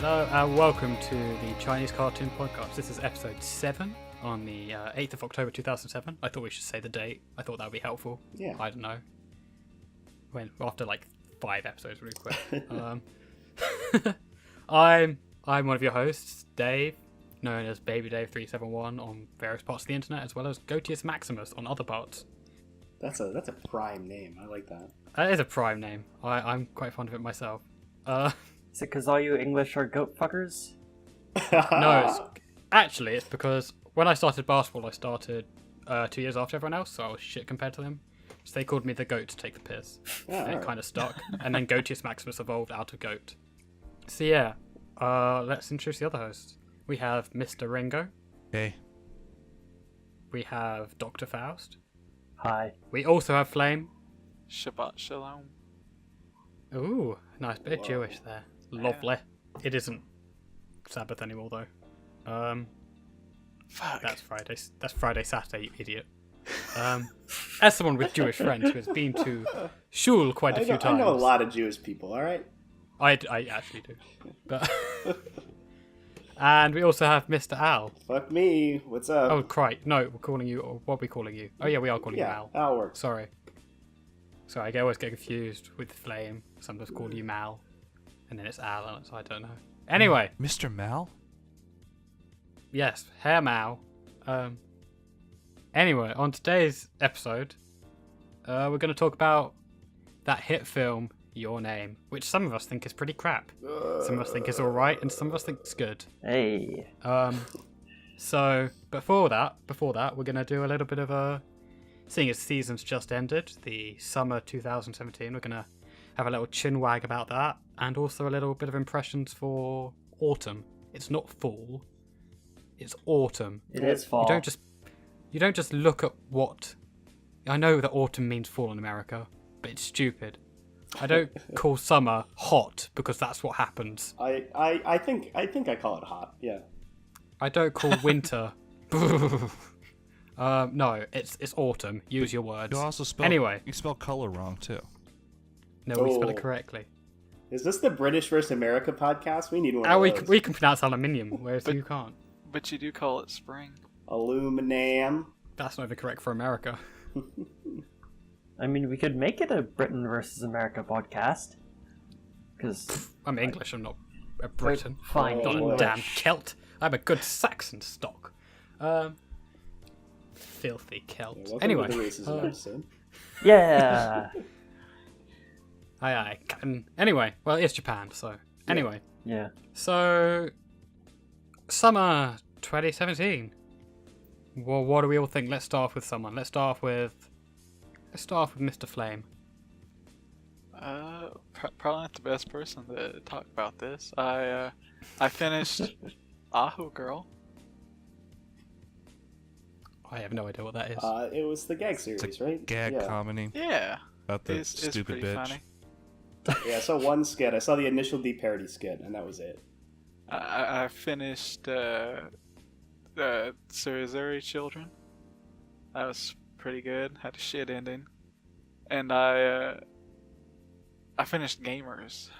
Hello and welcome to the Chinese Cartoon Podcast. This is episode 7 on the 8th of October 2007. I thought we should say the date. I thought that would be helpful. Yeah. I don't know. After like 5 episodes really quick. I'm one of your hosts, Dave, known as Baby Dave 371 on various parts of the internet, as well as Gotius Maximus on other parts. That's a prime name. I like that. That is a prime name. I'm quite fond of it myself. Is it because all you English are goat fuckers? No, it's because when I started basketball, I started 2 years after everyone else, so I was shit compared to them. So they called me the goat to take the piss. And it kind of stuck. And then Gotius Maximus evolved out of goat. So yeah, let's introduce the other hosts. We have Mr. Ringo. Hey. We have Dr. Faust. Hi. We also have Flame. Shabbat Shalom. Ooh, nice bit of Whoa. Jewish there. Lovely. It isn't Sabbath anymore though. Fuck. That's Friday, Saturday, you idiot. As someone with Jewish friends who has been to shul quite a few times. I know a lot of Jewish people, alright? I actually do. But and we also have Mr. Al. Fuck me. What's up? Oh, crike. No, we're calling you, or what are we calling you? Oh yeah, we are calling you yeah, Al. Al works. Sorry, I always get confused with Flame. Sometimes call you Mal, and then it's Al, so I don't know. Anyway, Mr. Mal? yes, Hair Mal. Anyway, on today's episode, we're going to talk about that hit film, Your Name, which some of us think is pretty crap. Some of us think is alright, and some of us think it's good. Hey. So, before that, we're going to do a little bit of a... Seeing as the season's just ended, the summer 2017, we're going to have a little chin wag about that, and also a little bit of impressions for autumn. It's not fall, it's autumn. It is fall. You don't just look at what... I know that autumn means fall in America, but it's stupid. I don't call summer hot because that's what happens. I think I call it hot, yeah. I don't call winter... no, it's autumn. Use your words. You also spell you spell color wrong too. No, we spell it Oh. correctly. Is this the British versus America podcast? We need one of those. We can pronounce aluminium, whereas you can't. But you do call it spring. Aluminum. That's not even correct for America. I mean, we could make it a Britain versus America podcast. Because I'm English, I'm not a Briton. fine I'm not a English. damn Celt. I'm a good Saxon stock. Filthy Celt. Welcome Anyway. to the racism episode. Yeah. Aye. Anyway, well, it's Japan, so. Anyway. Yeah. So, summer 2017. Well, what do we all think? Let's start with someone. Let's start with Mr. Flame. Probably not the best person to talk about this. I finished Ahu Girl. I have no idea what that is. It was the gag series, It's a right? gag yeah. comedy Yeah, about the it's stupid pretty bitch. funny. Yeah, I saw one skit. I saw the initial D parody skit, and that was it. I finished Surizuri Children. That was pretty good. Had a shit ending. And I finished Gamers.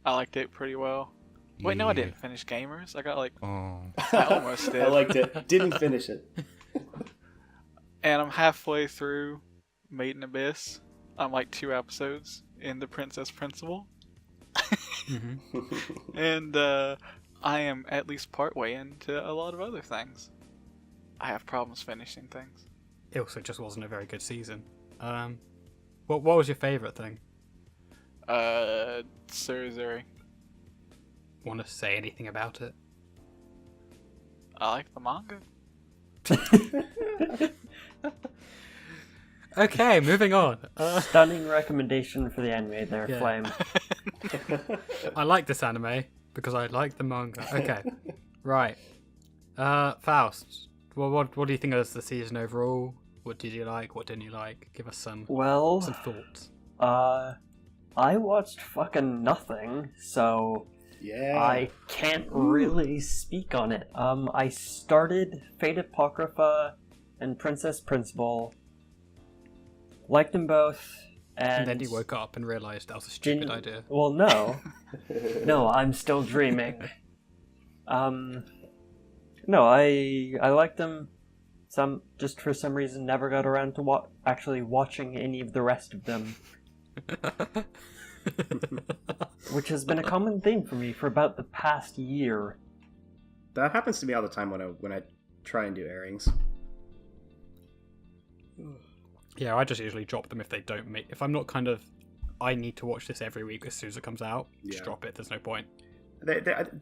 I liked it pretty well. Wait, no, I didn't finish Gamers. I got Oh. I almost did. I liked it. Didn't finish it. And I'm halfway through Made in Abyss. I'm like 2 episodes in The Princess Principal. Mm-hmm. And I am at least partway into a lot of other things. I have problems finishing things. It also just wasn't a very good season. What was your favourite thing? Surizuri. Want to say anything about it? I like the manga. Okay, moving on. Stunning recommendation for the anime there, Yeah. Flame. I like this anime because I like the manga. Okay, right. Faust. Well, what do you think of the season overall? What did you like? What didn't you like? Give us some Well, thoughts. I watched fucking nothing, so Yeah. I can't really speak on it. I started Fate Apocrypha and Princess Principal. Liked them both. And then you woke up and realised that was a stupid idea. Well, no. No, I'm still dreaming. No, I liked them. Just for some reason never got around to actually watching any of the rest of them. Which has been a common theme for me for about the past year. That happens to me all the time when I try and do airings. Yeah, I just usually drop them if they don't make... If I'm not kind of... I need to watch this every week as soon as it comes out. Just drop it. There's no point.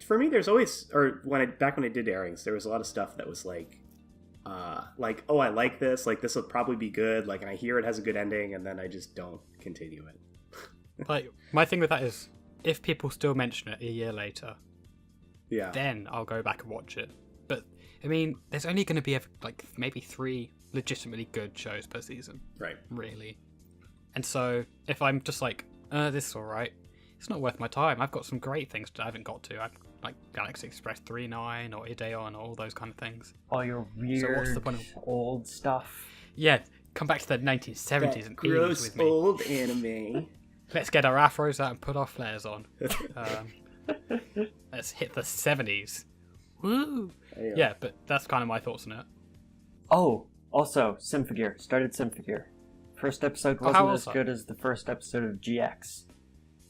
For me, there's always... Or back when I did airings, there was a lot of stuff that was like, oh, I like this. Like, this will probably be good. Like, and I hear it has a good ending, and then I just don't continue it. Like, my thing with that is, if people still mention it a year later, then I'll go back and watch it. But, I mean, there's only going to be, like, maybe 3 legitimately good shows per season. Right. Really. And so, if I'm just like, this is alright, it's not worth my time. I've got some great things I haven't got to. I've, like Galaxy Express 3.9 or Ideon or all those kind of things. All your weird, so what's the point of... old stuff. Yeah, come back to the 1970s and 80s gross with me. Old anime. Let's get our afros out and put our flares on. Let's hit the 70s. Woo! Yeah, but that's kind of my thoughts on it. Oh, also, Symphogear. Started Symphogear. First episode wasn't as good as the first episode of GX.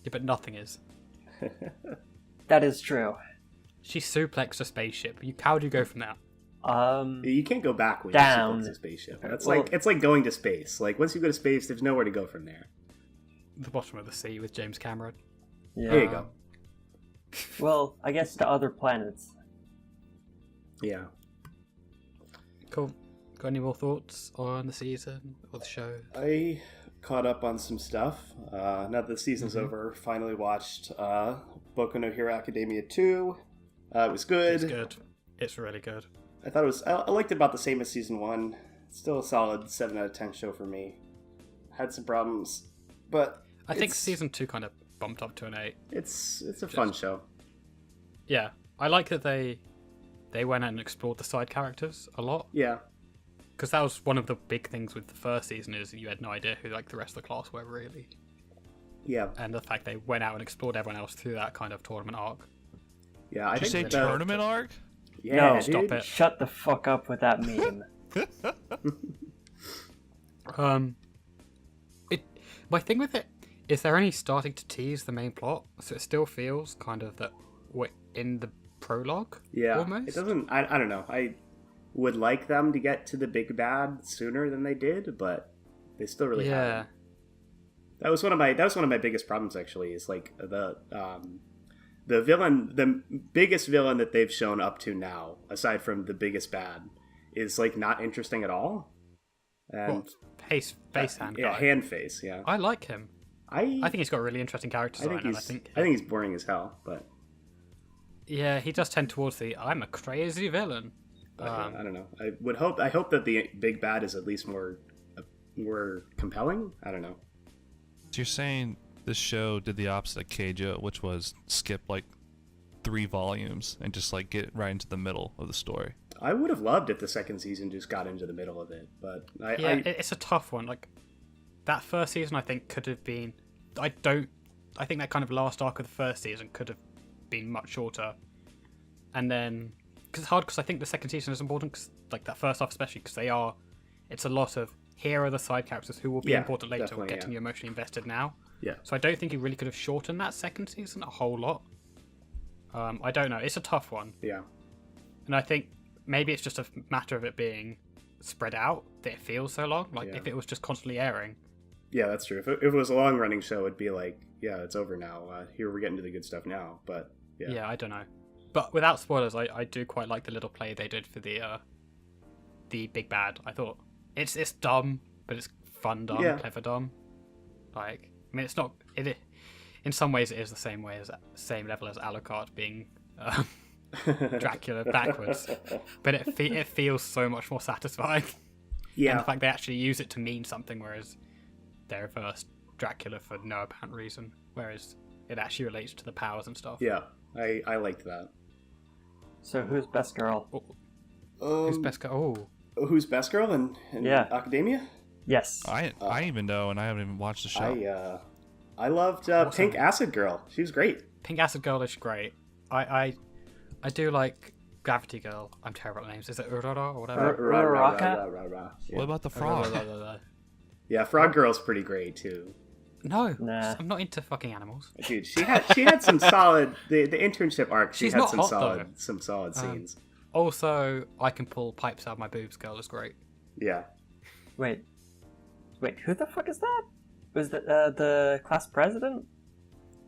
Yeah, but nothing is. That is true. She suplexed a spaceship. How do you go from that? You can't go back when down. you suplex a spaceship. It's like going to space. Like, once you go to space, there's nowhere to go from there. The bottom of the sea with James Cameron. Yeah. There you go. Well, I guess to other planets. Yeah. Cool. Got any more thoughts on the season or the show? I caught up on some stuff. Now that the season's over, finally watched Boku no Hero Academia 2. It was good. It's good. It's really good. I thought it was... I liked it about the same as season 1. Still a solid 7 out of 10 show for me. Had some problems, but... I think season 2 kind of bumped up to an 8. It's a fun show. Yeah. I like that they went out and explored the side characters a lot. Yeah. Because that was one of the big things with the first season, is you had no idea who like the rest of the class were really. Yeah. And the fact they went out and explored everyone else through that kind of tournament arc. Yeah, I Did you say think tournament arc? Yeah, No, dude. Stop it. Shut the fuck up with that meme. My thing with it is they're only starting to tease the main plot, so it still feels kind of that we're in the prologue. Yeah. Almost. It doesn't... I don't know. I would like them to get to the big bad sooner than they did, but they still really haven't. That was one of my biggest problems, actually, is like the villain, the biggest villain that they've shown up to now, aside from the biggest bad, is like not interesting at all. And face hand guy. Yeah, hand face, yeah. I like him. I think he's got a really interesting character design. I think he's boring as hell, but yeah, he does tend towards the I'm a crazy villain. I don't know. I hope that the big bad is at least more compelling. I don't know. So you're saying this show did the opposite of Keijo, which was skip like 3 volumes and just like get right into the middle of the story. I would have loved if the second season just got into the middle of it, but it's a tough one. Like that first season, I think could have been. I think that kind of last arc of the first season could have been much shorter, and then because it's hard because I think the second season is important, cause, like that first half especially, because it's a lot of here are the side characters who will be important later, or getting you emotionally invested now. Yeah. So I don't think you really could have shortened that second season a whole lot. I don't know. It's a tough one. Yeah. And I think maybe it's just a matter of it being spread out that it feels so long. Like if it was just constantly airing. Yeah, that's true. If it was a long running show, it'd be like, yeah, it's over now. Here we're getting to the good stuff now. But yeah, I don't know. But without spoilers, I do quite like the little play they did for the big bad. I thought it's dumb, but it's fun dumb, clever dumb. Like, I mean, it's not. In some ways, it is the same level as Alucard being Dracula backwards, but it feels so much more satisfying. Yeah, and the fact they actually use it to mean something, whereas they reversed Dracula for no apparent reason, whereas it actually relates to the powers and stuff. Yeah, I liked that. So who's best girl? Who's best girl? Who's best girl in Academia? Yes. I even know, and I haven't even watched the show. I loved Pink Acid Girl. She was great. Pink Acid Girl is great. I do like Gravity Girl. I'm terrible at names. Is it Urara or whatever? Uraraka? Yeah. What about the frog? Yeah, Frog Girl's pretty great too. No, Nah. I'm not into fucking animals. Dude, she had some solid the internship arc. She She's had not some hot, solid though. some solid scenes. Also, I can pull pipes out of my boobs. Girl is great. Yeah. Wait, who the fuck is that? Was the class president?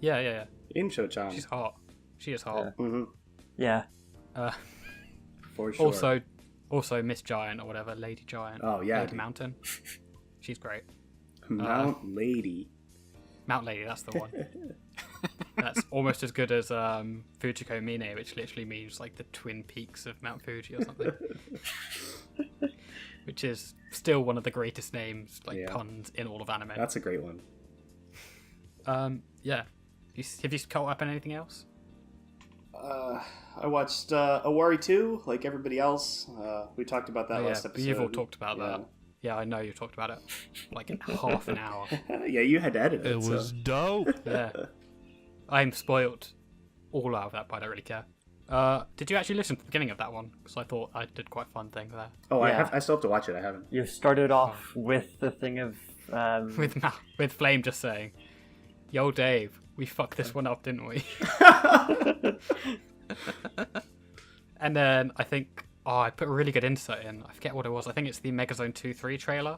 Yeah. Incho-chan. She's hot. She is hot. hmm Yeah. For sure. Also Miss Giant or whatever, Lady Giant. Oh, yeah. Lady Mountain. She's great. Mount Lady. Mount Lady, that's the one. That's almost as good as Fujiko Mine, which literally means like the Twin Peaks of Mount Fuji or something. Which is still one of the greatest names, like puns in all of anime. That's a great one. Yeah. Have you caught up on anything else? I watched Awari 2, like everybody else. We talked about that last episode. You've all talked about that. Yeah, I know you've talked about it like in half an hour. Yeah, you had to edit it. It was dope. Yeah. I'm spoiled all out of that, but I don't really care. Did you actually listen to the beginning of that one? Because I thought I did quite a fun thing there. Oh, Yeah. I still have to watch it. I haven't. You started off with the thing of With Flame just saying, "Yo, Dave, we fucked this one up, didn't we?" And then I think, I put a really good insert in. I forget what it was. I think it's the Megazone 2-3 trailer,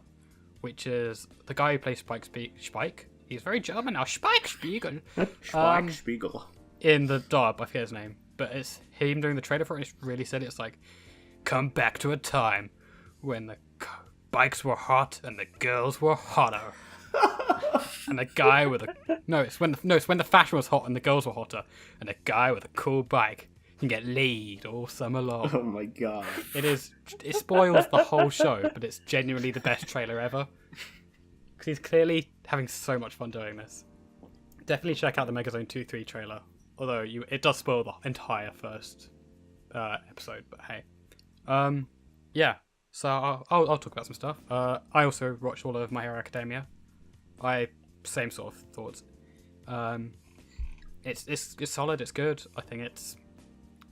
which is the guy who plays Spike. He's very German now. Spike Spiegel. Spiegel. In the dub, I forget his name, but it's him doing the trailer for it. It's really silly. It's like, come back to a time when the bikes were hot and the girls were hotter. And the guy with it's when the fashion was hot and the girls were hotter, and the guy with a cool bike can get laid all summer long. Oh my god. It spoils the whole show, but it's genuinely the best trailer ever. Because he's clearly having so much fun doing this. Definitely check out the Megazone 2-3 trailer. Although it does spoil the entire first episode, but hey. Yeah, so I'll talk about some stuff. I also watched all of My Hero Academia. Same sort of thoughts. It's solid, it's good. I think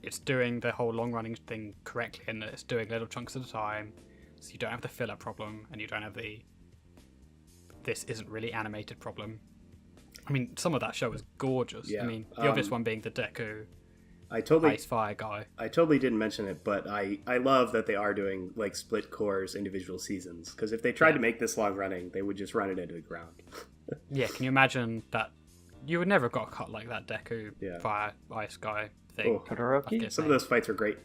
it's doing the whole long running thing correctly, and it's doing little chunks at a time, so you don't have the filler problem, and you don't have the this isn't really animated problem. I mean, some of that show was gorgeous. Yeah. I mean, the obvious one being the Deku Ice Fire guy. I totally didn't mention it, but I love that they are doing like split cores individual seasons, because if they tried to make this long running, they would just run it into the ground. Yeah, can you imagine that? You would never have got a cut like that Deku Fire Ice guy thing. Oh, Todoroki. some of those fights were great.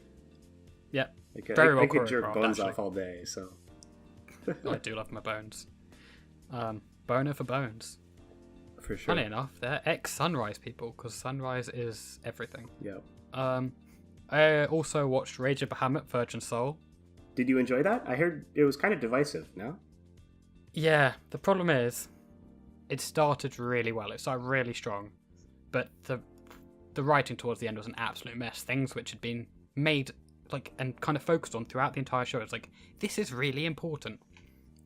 Yeah, I well could jerk choreographed, bones actually. off all day. So I do love my bones. Boner for bones. for sure. Funny enough, they're ex-Sunrise people, because Sunrise is everything. Yeah. I also watched Rage of Bahamut, Virgin Soul. Did you enjoy that? I heard it was kind of divisive. No. Yeah, the problem is, it started really well. It started really strong, but the writing towards the end was an absolute mess. Things which had been made and kind of focused on throughout the entire show. It's like, this is really important,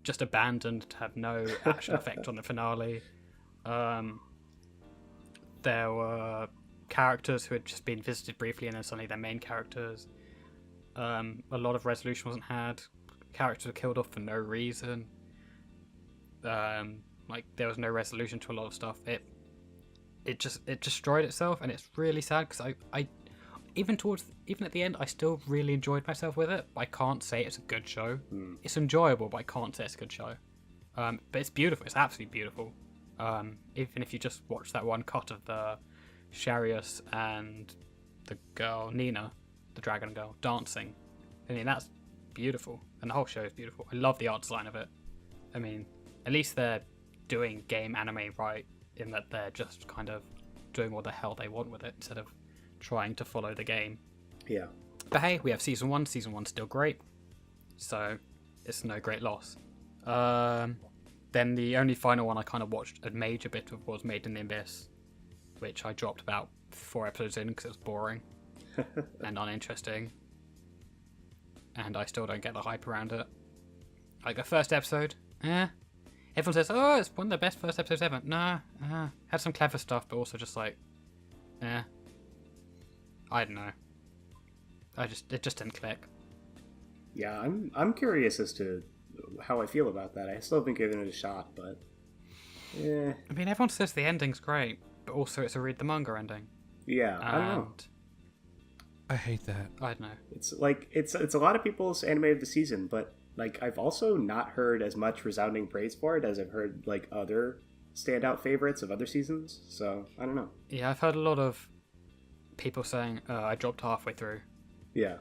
just abandoned to have no action effect on the finale. There were characters who had just been visited briefly, and then suddenly they're main characters. A lot of resolution wasn't had. Characters were killed off for no reason. There was no resolution to a lot of stuff. It destroyed itself, and it's really sad, because I even at the end, I still really enjoyed myself with it. I can't say it's a good show. It's enjoyable, but I can't say it's a good show. But it's beautiful. It's absolutely beautiful. Even if you just watch that one cut of the Sharius and the girl Nina, the dragon girl, dancing, I mean, that's beautiful, and the whole show is beautiful. I love the art design of it. I mean, at least they're doing game anime right, in that they're just kind of doing what the hell they want with it, instead of trying to follow the game. Yeah. But hey, we have season 1. Season 1's still great, so it's no great loss. Then the only final one I kind of watched a major bit of was Made in the Abyss, which I dropped about 4 episodes in because it was boring and uninteresting, and I still don't get the hype around it. Like, the first episode, Everyone says, "Oh, it's one of the best first episodes ever." Nah, had some clever stuff, but also just like, I don't know. It just didn't click. Yeah, I'm curious as to how I feel about that. I still think giving it a shot, but yeah. I mean, everyone says the ending's great, but also it's a read the manga ending. Yeah, I don't know. And I hate that. I don't know. It's like it's a lot of people's anime of the season, but like I've also not heard as much resounding praise for it as I've heard like other standout favorites of other seasons. So I don't know. Yeah, I've heard a lot of people saying I dropped halfway through. Yeah.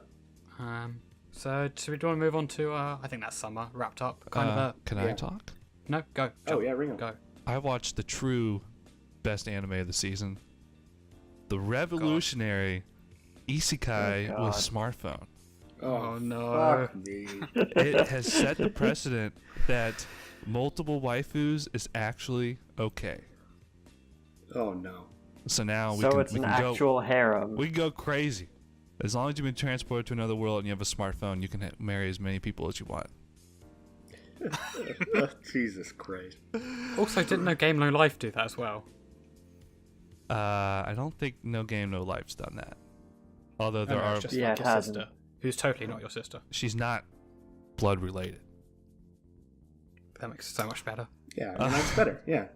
So do we want to move on to I think that's summer wrapped up. Can I talk? No, go. Oh jump, yeah, Ringo. go. I watched the true best anime of the season. The revolutionary Isekai Oh, with God. smartphone. Oh, no. Fuck me. It has set the precedent that multiple waifus is actually okay. Oh no. So now we So can, it's we an can go actual harem. we can go crazy. As long as you've been transported to another world and you have a smartphone, you can marry as many people as you want. Jesus Christ. Also, didn't No Game No Life do that as well? I don't think No Game No Life's done that. Although there Oh, no, are, it's just Yeah, like it your hasn't. sister, who's totally not your sister. she's not blood related. That makes it so much better. Yeah, I mean, that's better. Yeah.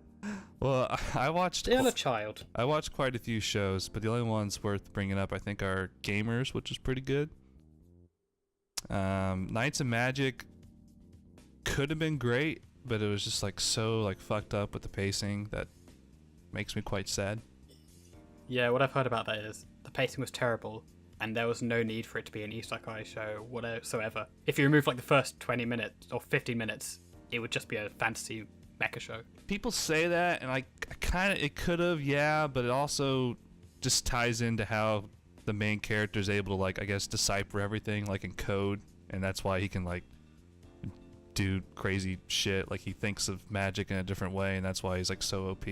Well, I watched Still a child. I watched quite a few shows, but the only ones worth bringing up I think are Gamers, which is pretty good. Knights of Magic could have been great, but it was just like so like fucked up with the pacing that makes me quite sad. Yeah, what I've heard about that is the pacing was terrible, and there was no need for it to be an isekai show whatsoever. If you remove like the first 20 minutes or 15 minutes, it would just be a fantasy mecha show. People say that, and I kind of it could have, yeah, but it also just ties into how the main character is able to like I guess decipher everything like in code, and that's why he can like do crazy shit. Like he thinks of magic in a different way, and that's why he's like so OP.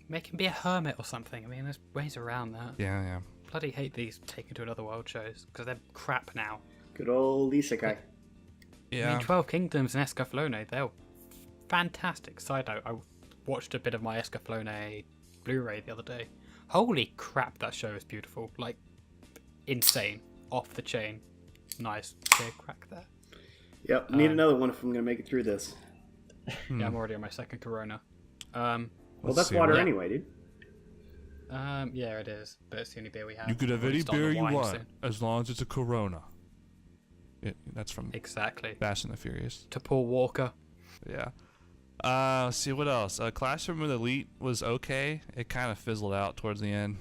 Make him be a hermit or something. I mean, there's ways around that. Yeah. Bloody hate these taken to another world shows because they're crap now. Good old Isekai. Yeah. I mean, 12 Kingdoms and Escaflowne, they're fantastic. Side note, I watched a bit of my Escaflowne Blu-ray the other day. Holy crap, that show is beautiful. Like, insane. Off the chain. Nice clear crack there. Yep, need another one if I'm gonna make it through this. Yeah, I'm already on my second Corona. Well, that's water anyway, dude. Yeah, it is. But it's the only beer we have. You could have We'll any start beer the you wine want, soon. as long as it's a Corona. That's from Exactly. Fast and the Furious. To Paul Walker. Yeah. Let's see what else. Classroom with Elite was okay. It kind of fizzled out towards the end.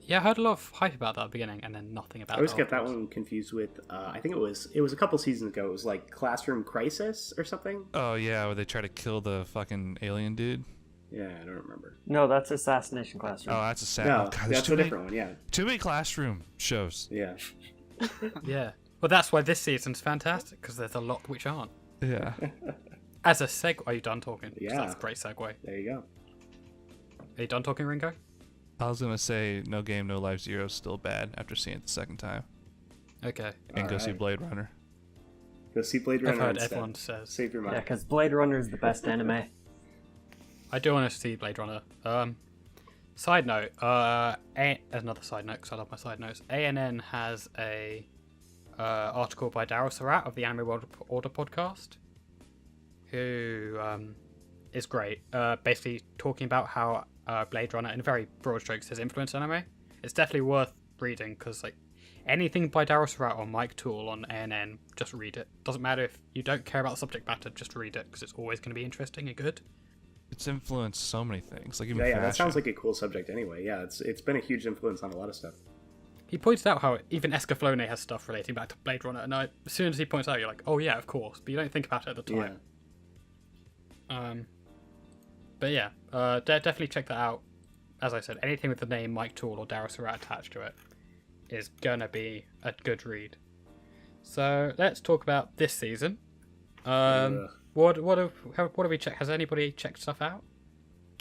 Yeah, I heard a lot of hype about that at the beginning, and then nothing about I always it get that afterwards. one confused with. I think it was a couple seasons ago. It was like Classroom Crisis or something. Oh yeah, where they try to kill the fucking alien dude. Yeah, I don't remember. No, that's Assassination Classroom. Oh, that's a sad. No, oh, God, there's that's too a many, different one. Yeah, too many classroom shows. yeah. Yeah. Well, that's why this season's fantastic, because there's a lot which aren't. Yeah. As a segue, are you done talking? 'Cause Yeah. That's a great segue. There you go. Are you done talking, Ringo? I was gonna say No Game No Life Zero is still bad after seeing it the second time, Okay. and go see Alright. Blade Runner. Go see Blade I've Runner heard instead. everyone says. Save your Yeah, money. because Blade Runner is the best anime. I do want to see Blade Runner. Side note, another side note because I love my side notes. ANN has a article by Daryl Surratt of the Anime World Order podcast, who is great. Basically talking about how Blade Runner, in very broad strokes, has influenced anime. It's definitely worth reading because like anything by Daryl Surratt or Mike Toole on ANN, just read it. Doesn't matter if you don't care about the subject matter, just read it because it's always going to be interesting and good. It's influenced so many things, like even Yeah, that fashion. sounds like a cool subject. Anyway, yeah, it's been a huge influence on a lot of stuff. He points out how even Escaflowne has stuff relating back to Blade Runner, and as soon as he points out, you're like, oh yeah, of course, but you don't think about it at the Yeah. time. But yeah, definitely check that out. As I said, anything with the name Mike Toole or Daryl Surratt attached to it is gonna be a good read. So let's talk about this season. What have we checked? Has anybody checked stuff out?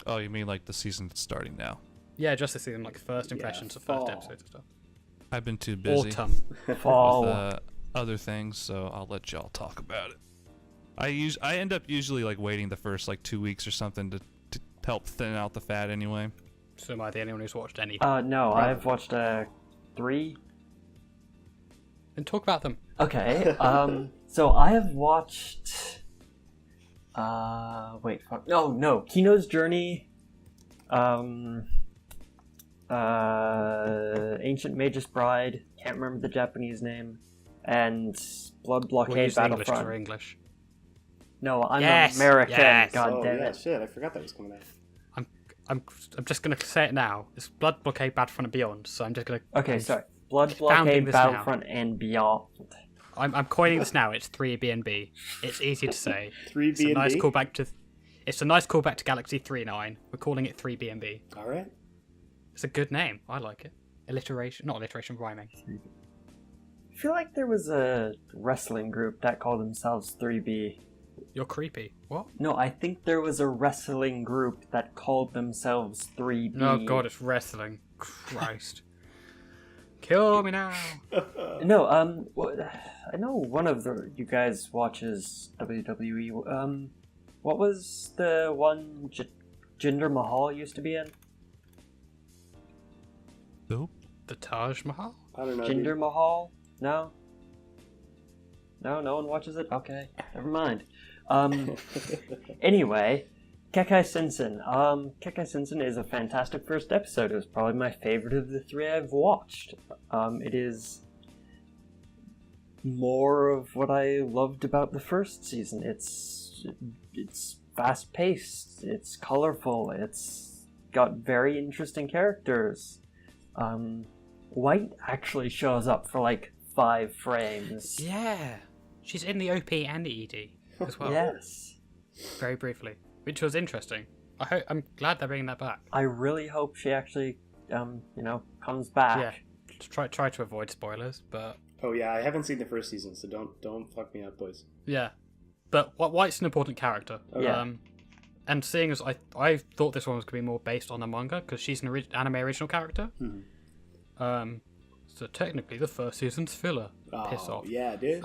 Oh, you mean like the season that's starting now? Yeah, just this season, like first impressions of first fall. episodes and stuff. I've been too busy Autumn. Fall. with other things, so I'll let y'all talk about it. I end up usually like waiting the first like 2 weeks or something to help thin out the fat anyway. So am I the only one who's watched any? No, I've watched 3. Then talk about them. Okay, so I have watched... wait, fuck. No, Kino's Journey, Ancient Magus Bride, can't remember the Japanese name, and Blood We'll Blockade use English Battlefront. for English. No, I'm Yes, American, yes. god damn yeah, it. shit, I forgot that was coming out. I'm just gonna say it now. It's Blood Blockade Battlefront and Beyond. So I'm just gonna. Okay, I'm sorry. Blood founding Blockade this Battlefront and Beyond. I'm coining this now. It's 3BNB. It's easy to say. 3B It's a and nice B? callback to. It's a nice callback to Galaxy 3.9. We're calling it 3BNB. All right. It's a good name. I like it. Not alliteration, rhyming. I feel like there was a wrestling group that called themselves 3B. You're creepy. What? No, I think there was a wrestling group that called themselves 3B. Oh god, it's wrestling. Christ. Kill me now. No, I know one of you guys watches WWE. What was the one Jinder Mahal used to be in? Nope. The Taj Mahal? I don't know. Jinder Mahal? No? No one watches it? Okay, never mind. Anyway, Kekai Sensen. Kekai Sensen is a fantastic first episode. It was probably my favorite of the 3 I've watched. It is more of what I loved about the first season. It's fast-paced, it's colorful, it's got very interesting characters. White actually shows up for like 5 frames. Yeah. She's in the OP and the ED as well. Yes. Very briefly. Which was interesting. I'm glad they're bringing that back. I really hope she actually, comes back. Yeah. Try to avoid spoilers, but Oh yeah, I haven't seen the first season, so don't fuck me up, boys. yeah. But White's an important character. Yeah. And seeing as I thought this one was going to be more based on the manga because she's an anime original character. Mhm. So technically the first season's filler. Piss off. Yeah, dude.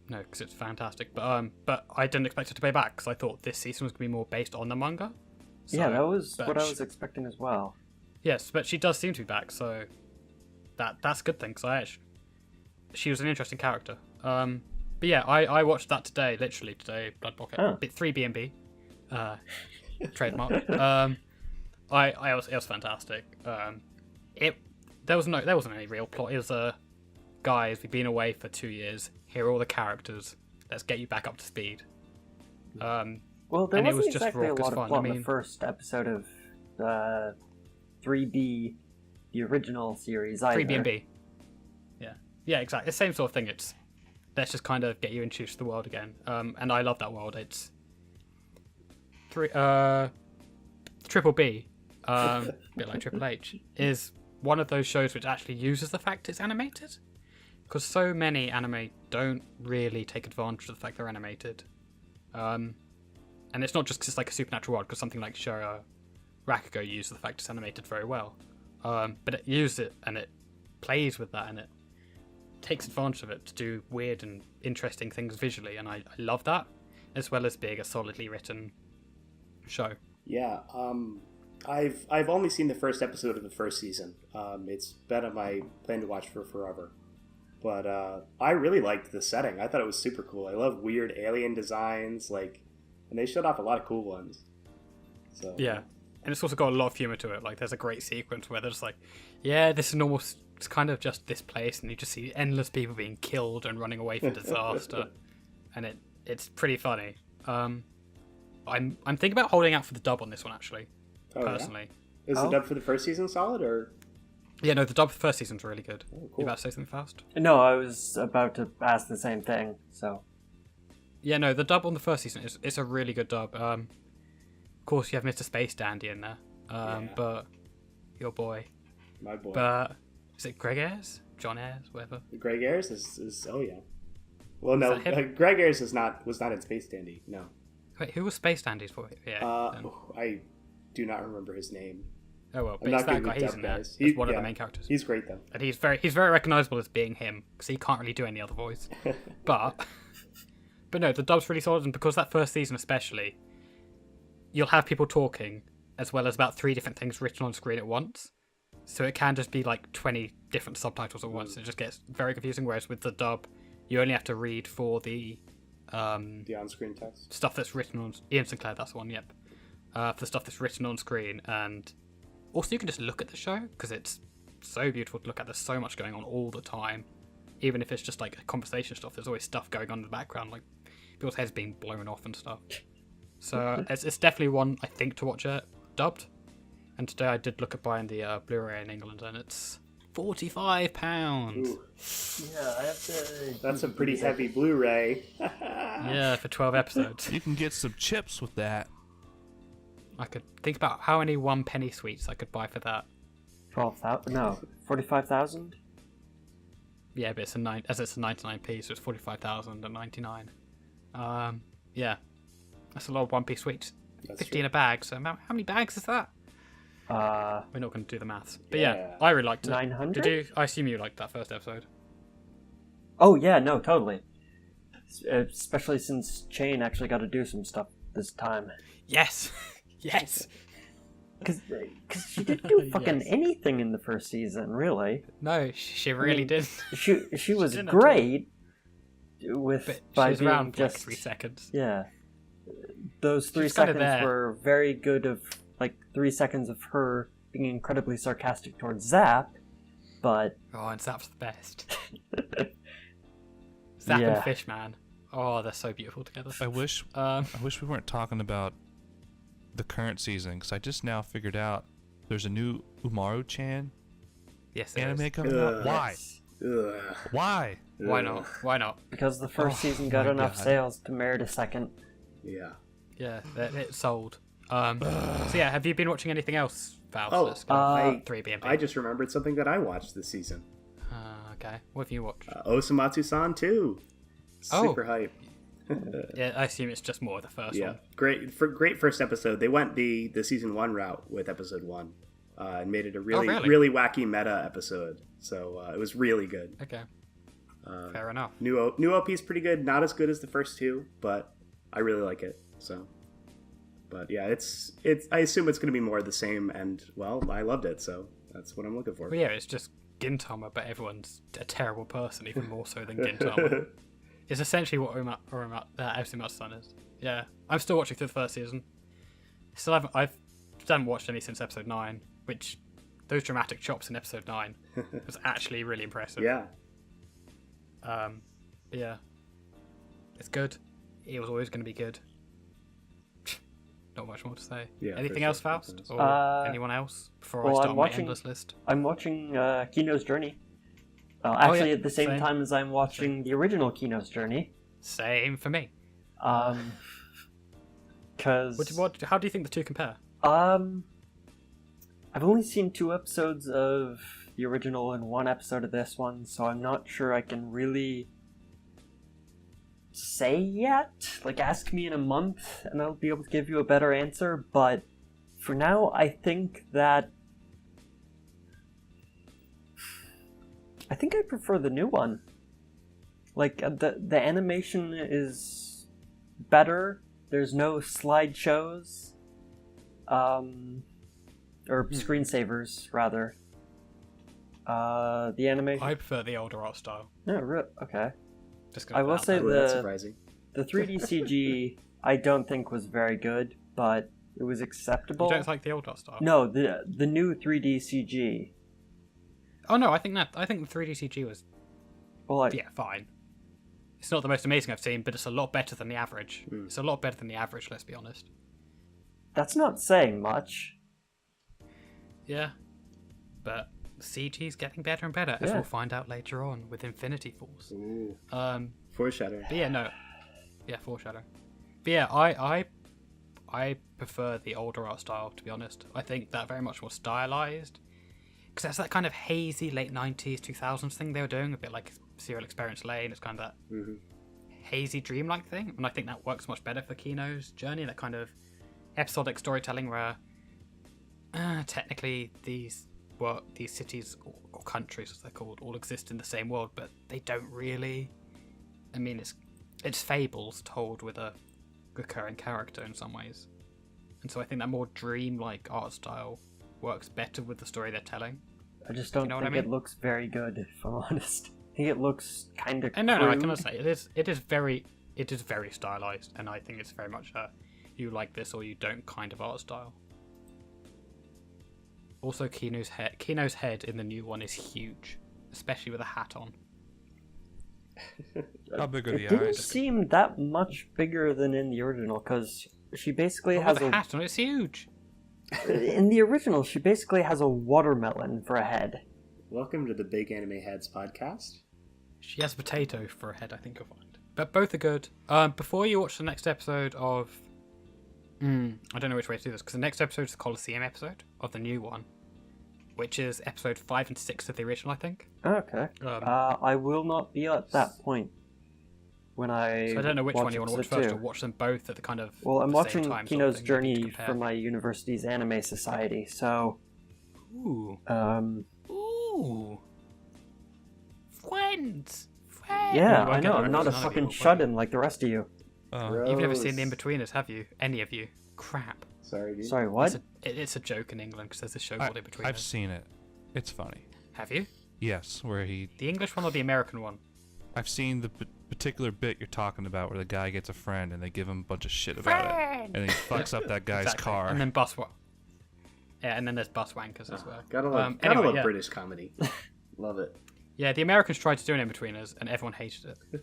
No, because it's fantastic. But I didn't expect it to be back because I thought this season was going to be more based on the manga. So, Yeah, that was but what I was expecting as well. Yes, but she does seem to be back, so that's a good thing. Because she was an interesting character. But yeah, I watched that today, literally today. Blood Blockade, Oh. 3BNB, trademark. It was fantastic. There wasn't any real plot. It was guys, we've been away for 2 years. Here are all the characters. Let's get you back up to speed. Well, there And it wasn't was just exactly a raucous lot of fun. plot I in mean- the first episode of 3B, the original series either. 3BNB. Yeah, exactly. The same sort of thing. Let's just kind of get you introduced to the world again. And I love that world. It's Triple B, a bit like Triple H, is one of those shows which actually uses the fact it's animated. Because so many anime don't really take advantage of the fact they're animated. And it's not just 'cause it's like a supernatural world, because something like Shura Rakugo uses the fact it's animated very well. But it uses it, and it plays with that, and it takes advantage of it to do weird and interesting things visually, and I love that, as well as being a solidly written show. Yeah, I've only seen the first episode of the first season. It's been on my plan to watch for forever. But I really liked the setting. I thought it was super cool. I love weird alien designs, and they showed off a lot of cool ones. So Yeah, and it's also got a lot of humor to it. Like, there's a great sequence where they're just like, yeah, this is normal. It's kind of just this place, and you just see endless people being killed and running away from disaster, and it's pretty funny. I'm thinking about holding out for the dub on this one actually, Oh, yeah? personally. Is the dub for the first season solid, or? Yeah, no, the dub for the first season's really good. Oh, cool. You about to say something fast? No, I was about to ask the same thing, so... Yeah, no, the dub on the first season is a really good dub. Of course, you have Mr. Space Dandy in there, Yeah. but your boy. My boy. But is it Greg Ayres? John Ayres? Whatever. Greg Ayres is oh yeah. Well, no, Is that him? Greg Ayres was not in Space Dandy. No. Wait, who was Space Dandy's voice? Yeah. then. I do not remember his name. Oh well, but I'm it's not that good guy. with He's dub in there. guys. He's one of the main characters, He's great though. and he's very recognizable as being him because he can't really do any other voice. But But no, the dub's really solid, and because that first season especially, you'll have people talking as well as about 3 different things written on screen at once. So it can just be like 20 different subtitles at once. It just gets very confusing. Whereas with the dub, you only have to read for the on-screen text. stuff that's written on Ian Sinclair. That's the one. Yep. For the stuff that's written on screen, and also you can just look at the show because it's so beautiful to look at. There's so much going on all the time. Even if it's just like conversation stuff, there's always stuff going on in the background, like people's heads being blown off and stuff. So it's definitely one I think to watch it dubbed. And today I did look at buying the Blu-ray in England, and it's £45. Yeah, I have to. That's a pretty heavy Blu-ray. Yeah, for 12 episodes. You can get some chips with that. I could think about how many 1 penny sweets I could buy for that. 12,000? No, 45,000. Yeah, but it's a 99p, so it's 45,099. Yeah, that's a lot of 1p sweets. That's 50 in a bag. So how many bags is that? We're not going to do the maths. But yeah, I really liked it. 900? Did you? I assume you liked that first episode. Oh yeah, no, totally. Especially since Chain actually got to do some stuff this time. Yes, yes. Because she didn't do fucking Yes. anything in the first season, really. No, she really mean, did. She was didn't at all. great with But she by was being around for like just 3 seconds. yeah. Those 3 was kinda seconds there. were very good. Of like 3 seconds of her being incredibly sarcastic towards Zap, but Oh, and Zap's the best. Zap Yeah. and Fishman. Oh, they're so beautiful together. I wish we weren't talking about the current season, because I just now figured out there's a new Umaru-chan Yes, there anime is. coming out. Why? Ugh. Why? Why not? Why not? because the first Oh, season got my enough God. sales to merit a second. Yeah. Yeah, it sold. So yeah, have you been watching anything else, Val? Oh, Let's go. I 3BMP. I just remembered something that I watched this season. Okay, what have you watched? Osamatsu-san 2. Oh. Super hype. Yeah, I assume it's just more of the first Yeah, one. great first episode. They went the season 1 route with episode 1, and made it a really really? wacky meta episode. So it was really good. Okay, fair enough. New OP is pretty good. Not as good as the first 2, but I really like it. So, but yeah, it's. I assume it's going to be more of the same. And well, I loved it, so that's what I'm looking for. Well, yeah, it's just Gintama, but everyone's a terrible person, even more so than Gintama. It's essentially what Osamatsu-san is. Yeah, I'm still watching through the first season. I haven't watched any since episode 9, which those dramatic chops in episode 9 was actually really impressive. Yeah. Yeah, it's good. It was always going to be good. Not much more to say. Yeah, Anything for else, sure. Faust? Or anyone else before I well, start I'm my watching- endless list? I'm watching Kino's Journey. Actually, yeah, at the same same. time as I'm watching the original Kino's Journey. Same for me. Because How do you think the two compare? I've only seen 2 episodes of the original and 1 episode of this one, so I'm not sure I can really say yet. Like, ask me in a month and I'll be able to give you a better answer, but for now, I think I prefer the new one. Like, the animation is better. There's no slideshows. Or screensavers, rather. The animation... I prefer the older art style. No, okay. Just I will say Oh, that's the surprising. 3D CG I don't think was very good, but it was acceptable. You don't like the old art style? No, the new 3D CG. Oh no, I think the 3D CG was Well, fine. It's not the most amazing I've seen, but it's a lot better than the average. Hmm. It's a lot better than the average. Let's be honest. that's not saying much. Yeah, but CG's getting better and better, as Yeah. we'll find out later on with Infinity Force. Ooh. But Foreshadowing. yeah, no, yeah, foreshadow. But yeah, I prefer the older art style, to be honest. I think that very much more stylized, because that's that kind of hazy late 90s 2000s thing they were doing, a bit like Serial Experience Lane. It's kind of that hazy dreamlike thing, and I think that works much better for Kino's Journey, that kind of episodic storytelling where technically these cities or countries, as they're called, all exist in the same world, but they don't really. I mean, it's it's fables told with a recurring character in some ways, and so I think that more dream-like art style works better with the story they're telling. I just don't You know what think I mean? it looks very good, if I'm honest. I think it looks kind of. And no, I cannot say it is very stylized, and I think it's very much a you like this or you don't kind of art style. Also, Kino's head in the new one is huge, especially with a hat on. How big are It the didn't eyes? seem that much bigger than in the original, because she basically But has with a a. hat on, it's huge. In the original, she basically has a watermelon for a head. Welcome to the Big Anime Heads podcast. She has a potato for a head, I think you'll find. But both are good. Before you watch the next episode of... I don't know which way to do this, because the next episode is the Colosseum episode of the new one, which is episode 5 and 6 of the original, I think. Okay. I will not be at that point when I. So I don't know which one you want to watch first, or two. watch them both at the kind of Well, I'm the same watching time sort of Kino's thing, journey to compare. for my university's anime society, so. Ooh. Um. Ooh. Friends! Yeah, You won't I get know. the I'm not a reference, none of you fucking will, shut-in like the rest of you. You've never seen The Gross. In-Betweeners, have you? Any of you? Crap. Sorry, dude. Sorry, what? It's a joke in England because there's a show called In-Betweeners. I've seen it. It's funny. Have you? Yes, where he. The English one or the American one? I've seen the particular bit you're talking about where the guy gets a friend and they give him a bunch of shit about it, and then he fucks up that guy's Exactly. car. And then Yeah, and then there's bus wankers as well. Gotta love, Anyway, yeah. British comedy. Love it. Yeah, the Americans tried to do an In-Betweeners, and everyone hated it.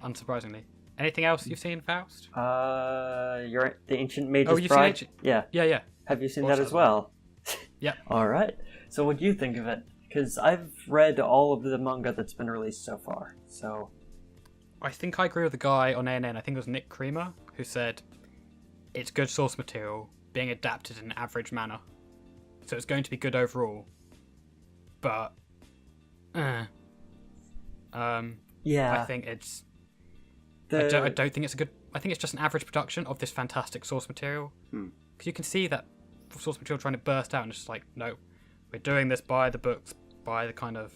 Unsurprisingly. Anything else you've seen, Faust? You're the Ancient Mage's Oh, you've seen Bride. Ancient- Yeah. Yeah. Have you seen Watched that that as one. well? Yeah. All right. So, what do you think of it? Because I've read all of the manga that's been released so far. So, I think I agree with the guy on ANN, I think it was Nick Creamer, who said it's good source material being adapted in an average manner. So it's going to be good overall. But, yeah. I think it's... I don't think it's a good... I think it's just an average production of this fantastic source material. Because you can see that source material trying to burst out, and it's just like, no, we're doing this by the books, by the kind of,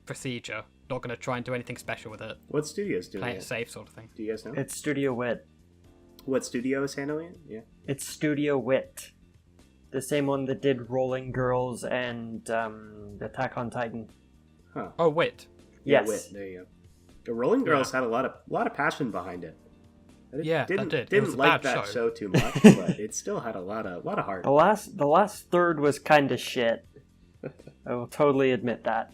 procedure. Not going to try and do anything special with it. What studio's doing Play it it? safe sort of thing. Do you guys know? It's Studio Wit. What studio is handling it? Yeah. It's Studio Wit. The same one that did Rolling Girls and Attack on Titan. Huh. Oh, wait. Yes. Wit. There you go. The Rolling Girls had a lot of passion behind it. Yeah, that didn't, did. It Didn't was a like bad that show. show too much, but it still had a lot of heart. The last third was kind of shit. I will totally admit that.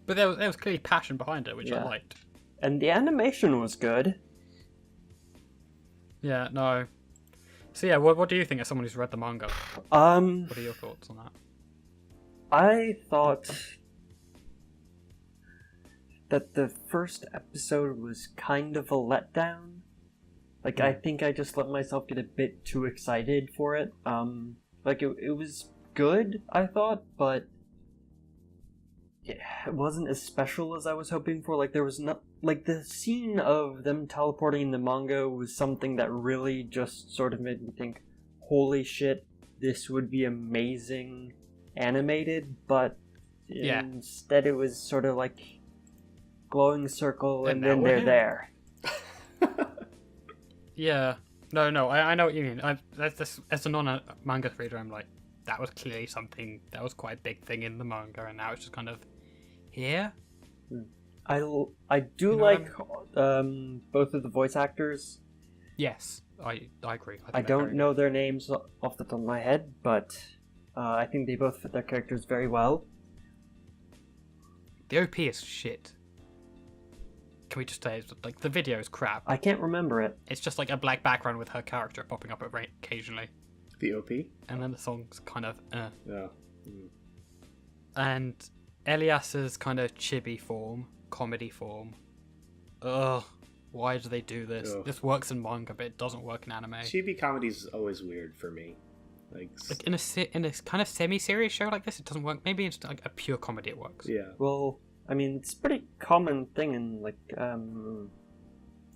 But there was clearly passion behind it, which I Yeah. liked. And the animation was good. Yeah, no. So yeah, what do you think as someone who's read the manga? What are your thoughts on that? I thought that the first episode was kind of a letdown. Like, I think I just let myself get a bit too excited for it. It was good, I thought, but it wasn't as special as I was hoping for. Like, there was not... Like, the scene of them teleporting in the manga was something that really just sort of made me think, holy shit, this would be amazing animated, but Yeah. instead it was sort of like glowing circle and And now then we're they're here. there. Yeah. No, I know what you mean. As a non-manga reader, I'm like, that was clearly something that was quite a big thing in the manga, and now it's just kind of here. I do You know like both of the voice actors. Yes, I agree. I don't know their names off the top of my head, but I think they both fit their characters very well. The OP is shit. Can we just say it's like the video is crap? I can't remember it. It's just like a black background with her character popping up occasionally, The OP? and then the song's kind of. Yeah. And Elias's kind of chibi form, comedy form. Ugh, why do they do this? Ugh. This works in manga, but it doesn't work in anime. Chibi comedy's always weird for me. Like Like in a kind of semi-serious show like this, it doesn't work. Maybe it's like a pure comedy, it works. yeah. Well, I mean, it's a pretty common thing in like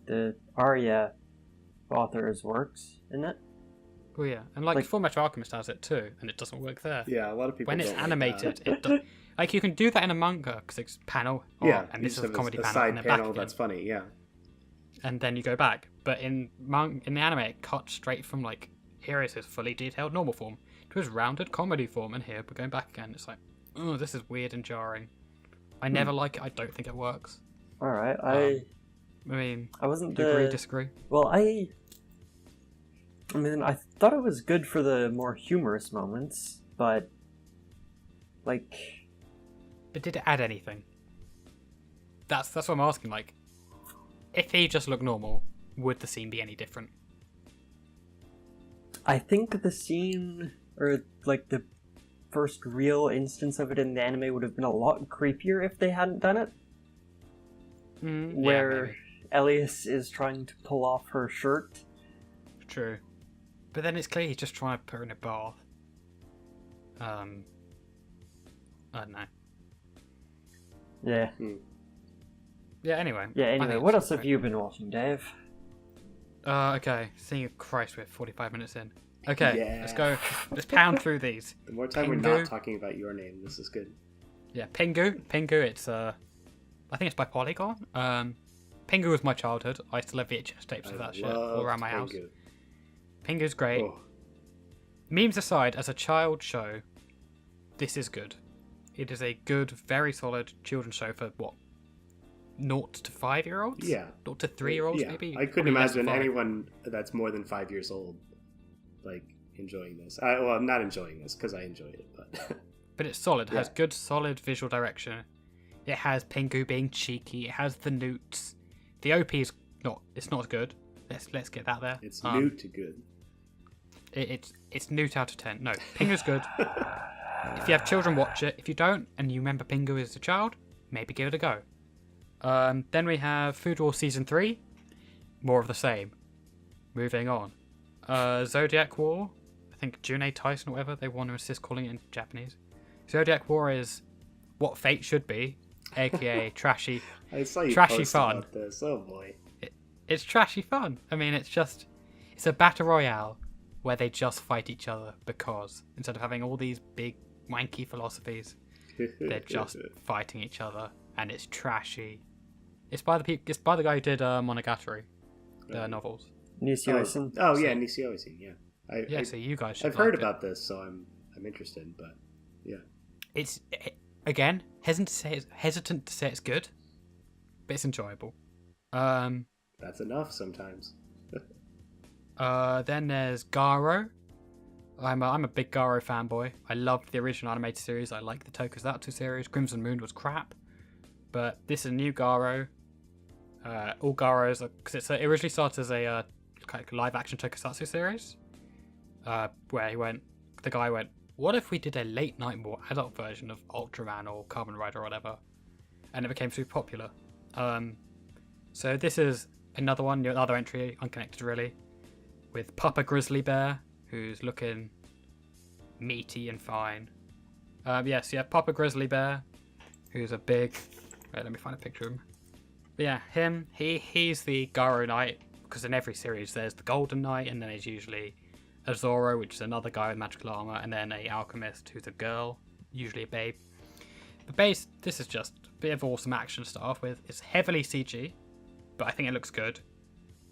the Arya author's works, isn't it? Oh yeah, and like Like- Fullmetal Alchemist has it too, and it doesn't work there. Yeah, a lot of people When it's don't like animated, that. Like, you can do that in a manga, because it's panel, Yeah, and you this just is a have comedy a panel, side and then panel back that's again, funny. Yeah, and then you go back. But in the anime, it cuts straight from, like, here is his fully detailed normal form to his rounded comedy form, and here we're going back again. It's like, oh, this is weird and jarring. I never like it. I don't think it works. All right, I mean, I wasn't agree, disagree? Well, I mean, I thought it was good for the more humorous moments, but like, But did it add anything? That's what I'm asking. Like, if he just looked normal, would the scene be any different? I think the scene, or like the first real instance of it in the anime, would have been a lot creepier if they hadn't done it. Where maybe. Elias is trying to pull off her shirt. True. But then it's clear he's just trying to put her in a bath. I don't know. Yeah. Yeah, anyway. Yeah, I anyway, think what it's else have great. you been watching, Dave? Okay. Seeing Christ, we're 45 minutes in. Okay, Yeah. let's go. Let's pound through these. the more time we're Pingu. not talking about your name, this is good. Yeah, Pingu. Pingu, it's, I think it's by Polygon. Pingu was my childhood. I still have VHS tapes of that shit all around my house. Pingu. Pingu's great. Oh, Memes aside, as a child show, this is good. It is a good, very solid children's show for what? 0 to 5-year-olds? yeah. 0 to 3-year-olds, Yeah, maybe? I couldn't Probably less than imagine 5. anyone that's more than 5 years old like enjoying this. Well, I'm not enjoying this because I enjoyed it, but But it's solid. It has Yeah. good, solid visual direction. It has Pingu being cheeky. It has the newts. The OP is not. It's not as good. Let's get that there. it's new to good. It's newt out of 10. No, Pingu's good. If you have children, watch it. If you don't, and you remember Pingu as a child, maybe give it a go. Then we have Food Wars Season 3. More of the same. Moving on. Zodiac War. I think Junei Tyson or whatever they want to insist calling it in Japanese. Zodiac War is what Fate should be, aka trashy. I saw you Trashy post fun. about this. Oh boy. It's trashy fun. I mean, it's a battle royale where they just fight each other because instead of having all these big wanky philosophies, they're just fighting each other, and it's trashy. It's by the guy who did Monogatari, the novels. Nishio-san. Oh yeah, Nishio-san. Yeah. Yeah, so you guys should I've heard like it. about this, so I'm interested. But yeah, It's again hesitant to say it's good, but it's enjoyable. that's enough sometimes. Then there's Garo. I'm a big Garo fanboy. I loved the original animated series. I like the Tokusatsu series. Crimson Moon was crap, but this is a new Garo. All Garos, because it originally started as a kind of live action Tokusatsu series, where the guy went, what if we did a late night, more adult version of Ultraman or Kamen Rider or whatever, and it became super popular. So this is another one, another entry, unconnected really, with Papa Grizzly Bear, who's looking meaty and fine. Yes, you have Papa Grizzly Bear, who's a big. Wait, let me find a picture of him. But yeah, him. He's the Garo Knight, because in every series there's the Golden Knight, and then there's usually a Zoro, which is another guy with magical armor, and then a alchemist who's a girl, usually a babe. But this is just a bit of awesome action to start off with. It's heavily CG, but I think it looks good.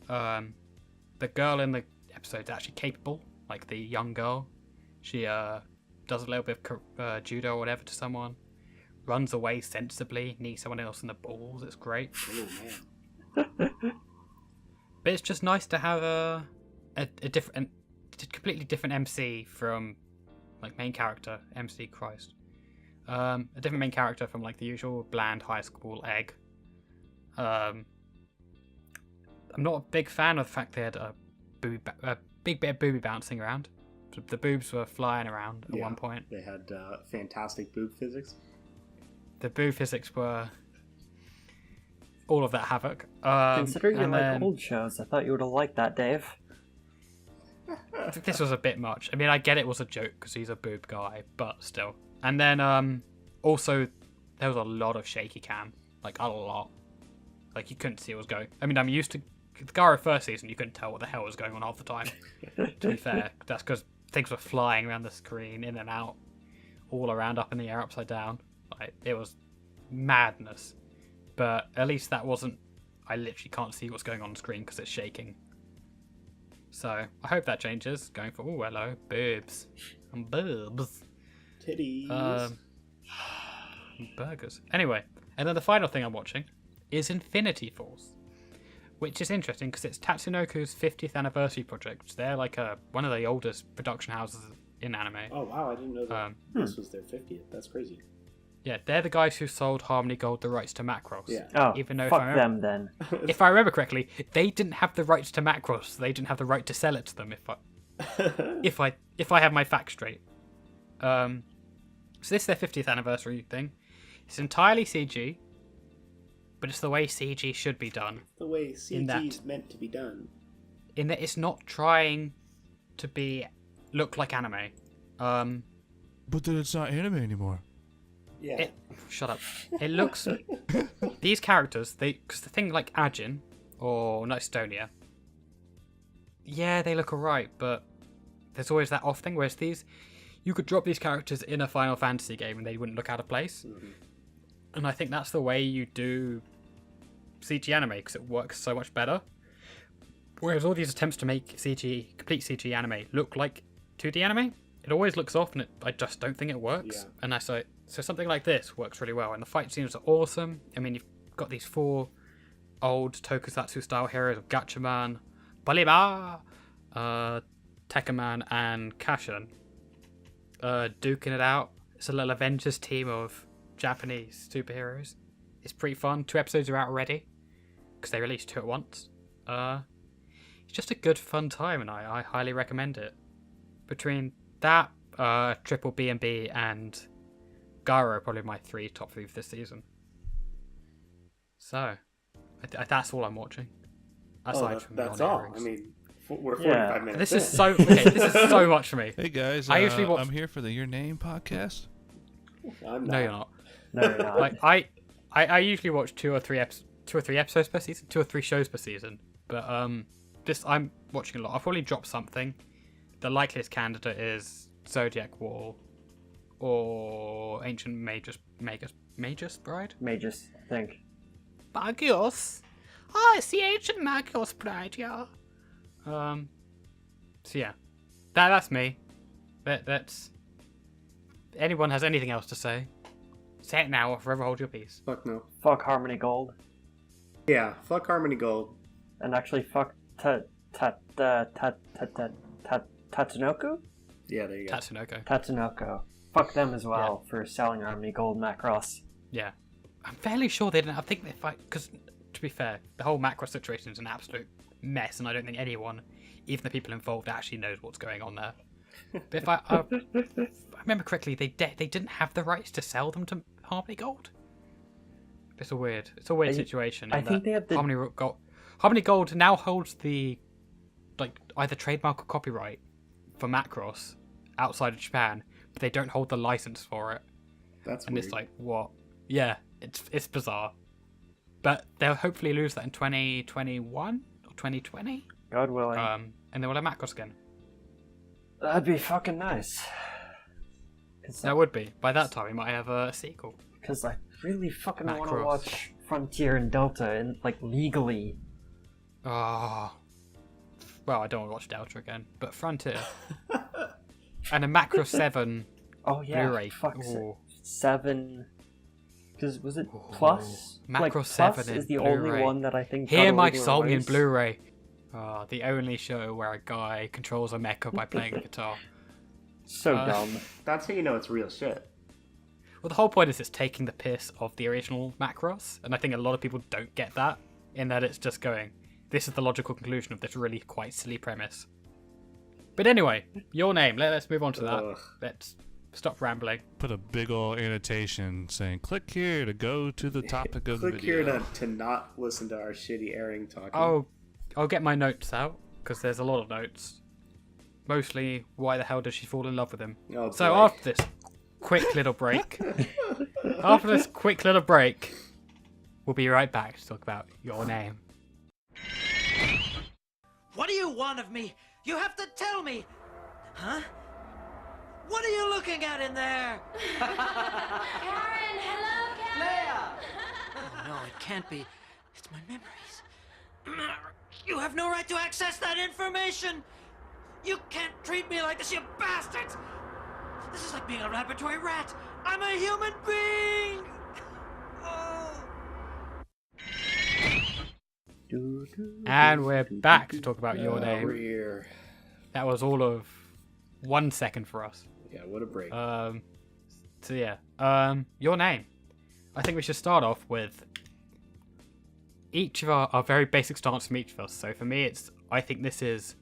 The girl in the episode is actually capable, like the young girl. She does a little bit of judo or whatever to someone, runs away sensibly, knees someone else in the balls. It's great. Oh man. But it's just nice to have a completely different MC from like main character MC Christ. A different main character from like the usual bland high school egg. I'm not a big fan of the fact they had a big bit of booby bouncing around. The boobs were flying around at one point. They had fantastic boob physics. The boob physics were all of that havoc. Considering you and like then- old shows, I thought you would have liked that, Dave. This was a bit much. I mean, I get it was a joke because he's a boob guy, but still. And then also there was a lot of shaky cam, like a lot. Like you couldn't see what was going. I mean, I'm used to the Garo first season. You couldn't tell what the hell was going on half the time. To be fair, that's because things were flying around the screen, in and out, all around, up in the air, upside down. night. It was madness. But at least that wasn't... I literally can't see what's going on screen because it's shaking. So I hope that changes. Going for... Oh, hello. Boobs. And boobs. Titties. Burgers. Anyway, and then the final thing I'm watching is Infinity Force, which is interesting because it's Tatsunoku's 50th anniversary project. They're like one of the oldest production houses in anime. Oh wow, I didn't know that this was their 50th. That's crazy. Yeah, they're the guys who sold Harmony Gold the rights to Macross. Yeah. Oh, Even though fuck them then. if I remember correctly, they didn't have the rights to Macross. They didn't have the right to sell it to them. If I have my facts straight. So this is their 50th anniversary thing. It's entirely CG, but it's the way CG should be done. The way CG is meant to be done. In that it's not trying to look like anime. But then it's not anime anymore. Yeah. Shut up. It looks... These characters, because the thing like Ajin, or not Estonia, yeah, they look alright, but there's always that off thing, whereas these... You could drop these characters in a Final Fantasy game and they wouldn't look out of place. Mm-hmm. And I think that's the way you do CG anime, because it works so much better. Whereas all these attempts to make complete CG anime look like 2D anime, it always looks off, and I just don't think it works. Yeah. And so something like this works really well, and the fight scenes are awesome. I mean, you've got these 4 old Tokusatsu style heroes of Gatchaman, Baliba, Tekkaman, and Kashin, duking it out. It's a little Avengers team of Japanese superheroes. It's pretty fun. 2 episodes are out already because they released 2 at once. It's just a good fun time, and I highly recommend it. Between that, Triple B&B and Garo are probably my top 3 for this season. So that's all I'm watching. Aside from that's all. I mean, we're 45 minutes. This is so much for me. Hey guys, I usually watch... I'm here for the Your Name podcast. No, you're not. No, you're not. Like I usually watch 2 or 3 episodes per season, 2 or 3 shows per season. But this I'm watching a lot. I'll probably drop something. The likeliest candidate is Zodiac Wall or Ancient Magus Bride. Magus, I think. Magus. Oh, it's the Ancient Magus Bride, yeah. So yeah, that's me. That's. Anyone has anything else to say? Say it now, or forever hold your peace. Fuck no. Fuck Harmony Gold. Yeah, fuck Harmony Gold. And actually, fuck Tatsunoko? Yeah, there you go. Tatsunoko. Fuck them as well for selling Harmony Gold Macross. Yeah. I'm fairly sure they didn't. I think they fight because, to be fair, the whole Macross situation is an absolute mess, and I don't think anyone, even the people involved, actually knows what's going on there. But if I remember correctly, they didn't have the rights to sell them to Harmony Gold. It's a weird situation. I think they have the Harmony Gold now holds the either trademark or copyright for Macross outside of Japan, but they don't hold the license for it. That's and weird. It's like what? Yeah, it's bizarre. But they'll hopefully lose that in 2021 or 2020. God willing. And they will have Macross again. That'd be fucking nice. That would be. By that time, we might have a sequel. Because I really fucking want to Macross. watch Frontier and Delta and legally. Oh. Well, I don't want to watch Delta again, but Frontier. And a Macross 7 Oh yeah, Blu-ray. fuck Ooh. 7. Because was it Plus? Macross Plus 7 is the in only Blu-ray. one that I think. Hear got my illegal song in release. Blu-ray. The only show where a guy controls a mecha by playing a guitar. So dumb. That's how you know it's real shit. Well, the whole point is it's taking the piss of the original Macross, and I think a lot of people don't get that, in that it's just going, this is the logical conclusion of this really quite silly premise. But anyway, Your Name. Let's move on to that. Ugh. Let's stop rambling. Put a big ol' annotation saying, click here to go to the topic of the Click video. here to not listen to our shitty airing talking. Oh, I'll get my notes out, because there's a lot of notes. Mostly, why the hell did she fall in love with him? Oh, So boy. after this quick little break, we'll be right back to talk about Your Name. What do you want of me? You have to tell me! Huh? What are you looking at in there? Karen, hello, Karen. Leia! Oh, no, it can't be. It's my memories. You have no right to access that information! You can't treat me like this, you bastards! This is like being a laboratory rat! I'm a human being! Oh. And we're back to talk about Your Name. We're here. That was all of 1 second for us. Yeah, what a break. So yeah, Your Name. I think we should start off with each of our very basic stance from each of us. So for me, I think this is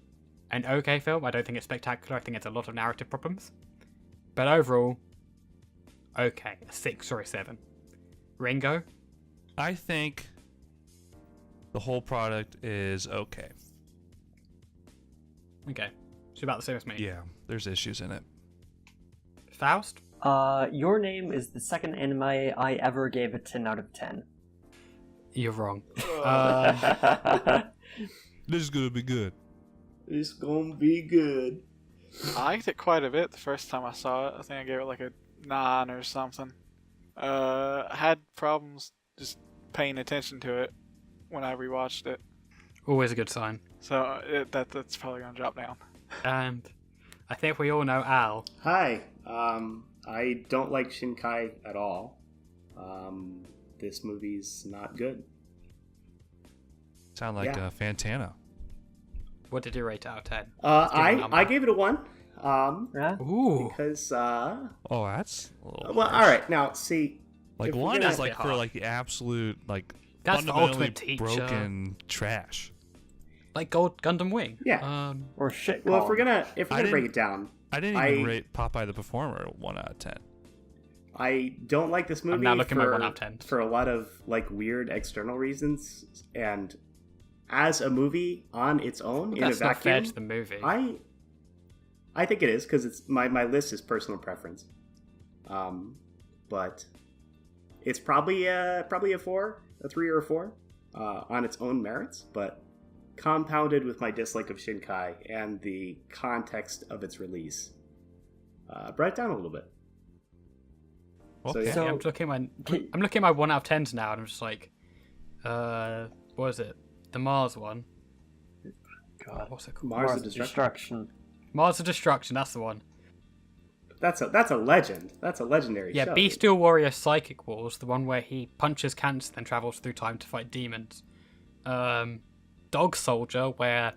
an okay film. I don't think it's spectacular. I think it's a lot of narrative problems. But overall, okay, a 6 or a 7. Ringo? I think the whole product is okay. Okay, so about the same as me. Yeah, there's issues in it. Faust? Your Name is the second anime I ever gave a 10 out of 10. You're wrong. This is gonna be good. It's gonna be good. I liked it quite a bit the first time I saw it. I think I gave it like a 9 or something. I had problems just paying attention to it when I rewatched it. Always a good sign. So that's probably gonna drop down. And I think we all know Al. Hi. I don't like Shinkai at all. This movie's not good. Sound like Yeah. Fantana. What did you rate out of 10? give it a I number. gave it a 1. Yeah? Ooh. Because Oh, that's a little well, harsh. all right. Now, see, Like if we're one gonna- is like That's a bit for harsh. like the absolute like That's the fundamentally ultimate teacher. broken trash. Like Gold Gundam Wing. Yeah. Or shit well, if call. we're gonna I break didn't- it down, I didn't even I- rate Popeye the Performer a 1 out of 10. I don't like this movie now looking at my for 1 out of 10. for a lot of like weird external reasons, and as a movie on its own in a That's not fair vacuum, to the movie. I think it is because it's my list is personal preference, but it's probably a 4, a 3 or a 4 on its own merits, but compounded with my dislike of Shinkai and the context of its release, brought it down a little bit. So, Okay. yeah. So- I'm looking at my 1 out of 10s now, and I'm just like, what was it? The Mars one. God. What's it called? Mars Mars of of Destruction. Destruction. Mars of Destruction. That's the one. That's a legend. That's a legendary Yeah, show. Bestial Warrior Psychic Wars, the one where he punches cancer, then travels through time to fight demons. Dog Soldier, where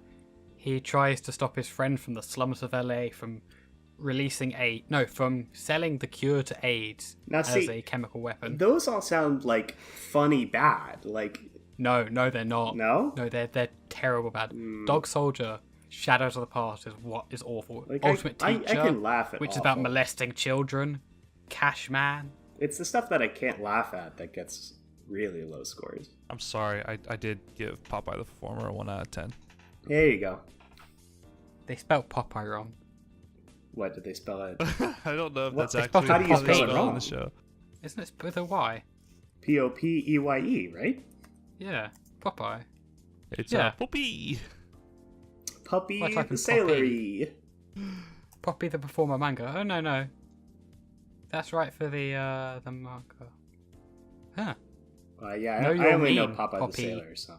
he tries to stop his friend from the slums of LA from from selling the cure to AIDS Now, as see, a chemical weapon. Those all sound like funny bad. Like, No, they're not. no? No, they're terrible bad. Dog Soldier, Shadows of the Past is awful. Like, Ultimate I Teacher, can laugh at which is about awful. molesting children. Cash Man. It's the stuff that I can't laugh at that gets really low scores. I'm sorry, I did give Popeye the Performer a 1 out of 10. There you go. They spelled Popeye wrong. What did they spell it? I don't know if What? that's actually How do you how they spell it on wrong? the show. Isn't it with a Y? Popeye, right? Yeah, Popeye. It's Yeah. Poppy. Puppy What type the of Sailory. Poppy the Performer manga. Oh no. That's right for the manga. Huh. Yeah, No, I you're only know mean, Popeye Poppy. the Sailor, so.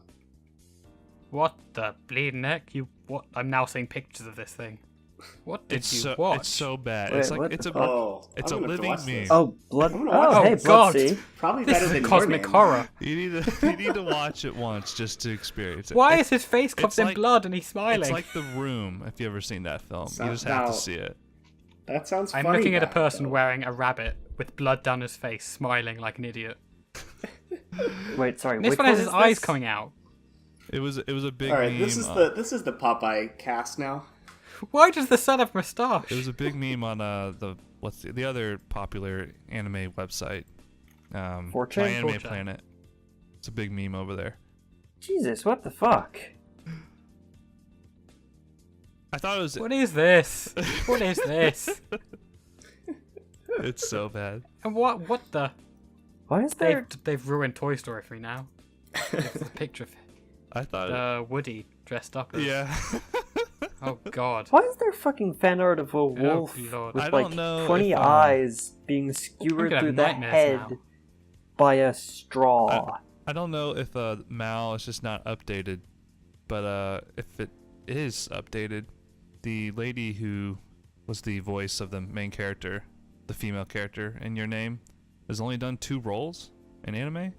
What the bleeding heck? What? I'm now seeing pictures of this thing. What did you watch? It's so bad. Wait, it's like what it's the a fuck? Oh, it's a I'm gonna have to living watch meme. this. Oh, blood. I'm gonna watch Oh, hey, it. God. Bloodsea. Probably This better is a than cosmic your name. horror. you need to watch it once just to experience it. Why It- is his face covered it's in like- blood and he's smiling? It's like The Room. If you ever seen that film, So- you just have now- to see it. That sounds I'm funny. looking at a bad, person though. wearing a rabbit with blood down his face, smiling like an idiot. Wait, sorry. And this which one has one his is eyes this? coming out. It was a big All right, meme. this is the Popeye cast now. Why does the son have moustache? It was a big meme on what's the other popular anime website, 4chan? My Anime 4chan. Planet. It's a big meme over there. Jesus, what the fuck? I thought it was. What is this? What is this? It's so bad. And what the? Why is there? They've ruined Toy Story for me now. It's a picture of I thought. Woody dressed up as. Yeah. Oh God. Why is there fucking fan art of a wolf Lord. with I like don't know 20 if, eyes being skewered gonna have through the nightmares head now. by a straw? I don't know if Mal is just not updated, but if it is updated, the lady who was the voice of the main character, the female character in Your Name, has only done 2 roles in anime.